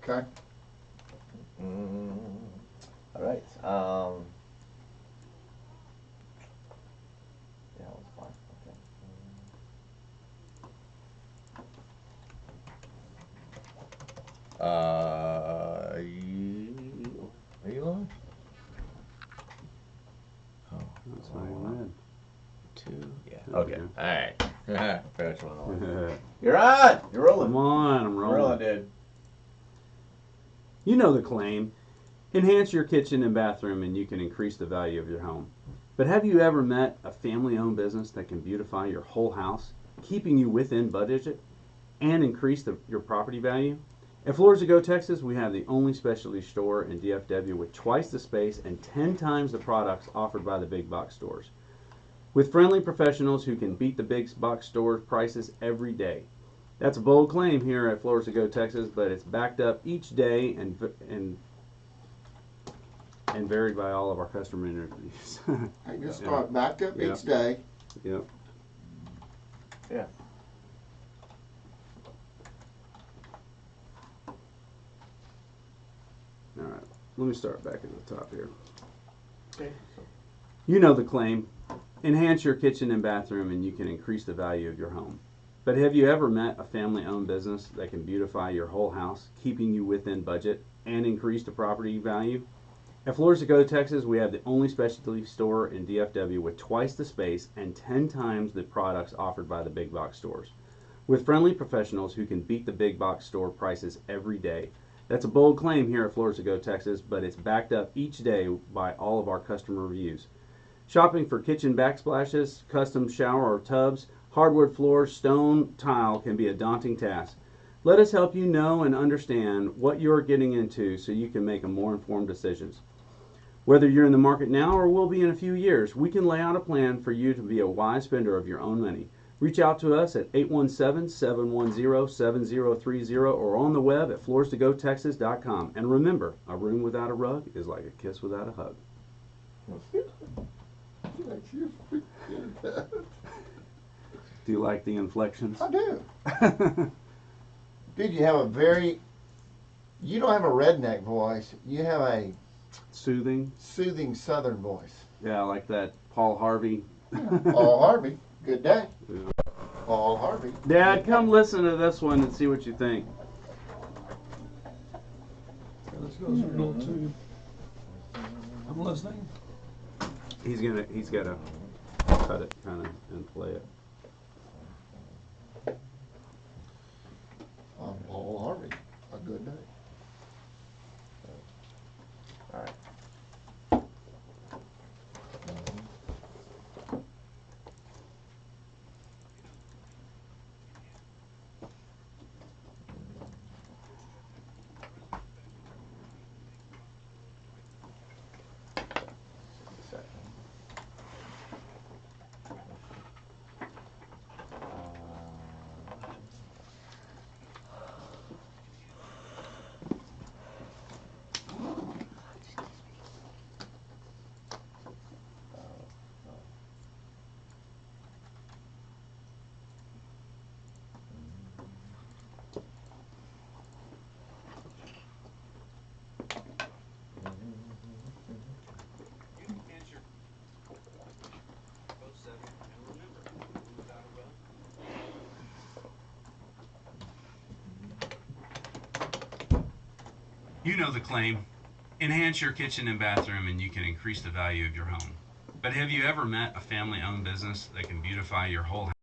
Okay. All right. Yeah, that was fine. Okay. Are you on? Oh, That's not even two. Yeah. There we Okay. go. All right. Finish one on. red. You're on. You're rolling. Come on, I'm You're rolling. rolling, dude. You know the claim. Enhance your kitchen and bathroom and you can increase the value of your home. But have you ever met a family-owned business that can beautify your whole house, keeping you within budget and increase your property value? At Floors to Go, Texas, we have the only specialty store in DFW with twice the space and 10 times the products offered by the big box stores. With friendly professionals who can beat the big box store prices every day. That's a bold claim here at Floors to Go, Texas, but it's backed up each day and varied by all of our customer interviews. Hey, just start backed up Yeah. each day. Yep. Yeah. All right. Let me start back at the top here. Okay. You know the claim. Enhance your kitchen and bathroom and you can increase the value of your home. But have you ever met a family-owned business that can beautify your whole house, keeping you within budget and increase the property value? At Floors to Go, Texas, we have the only specialty store in DFW with twice the space and 10 times the products offered by the big box stores. With friendly professionals who can beat the big box store prices every day. That's a bold claim here at Floors to Go, Texas, but it's backed up each day by all of our customer reviews. Shopping for kitchen backsplashes, custom shower or tubs, hardwood floors, stone tile can be a daunting task. Let us help you know and understand what you're getting into so you can make a more informed decisions. Whether you're in the market now or will be in a few years, we can lay out a plan for you to be a wise spender of your own money. Reach out to us at 817-710-7030 or on the web at floorstogotexas.com. And remember, a room without a rug is like a kiss without a hug. Do you like the inflections? I do. Dude, you have you don't have a redneck voice. You have a Soothing. soothing southern voice. Yeah, like that Paul Harvey. Paul Harvey, good day. Yeah. Paul Harvey. Dad, come listen to this one and see what you think. Let's go to roll two. I'm listening. He's got to cut it kind of and play it. Paul Harvey, a good day. All right. You know the claim. Enhance your kitchen and bathroom and you can increase the value of your home. But have you ever met a family-owned business that can beautify your whole house?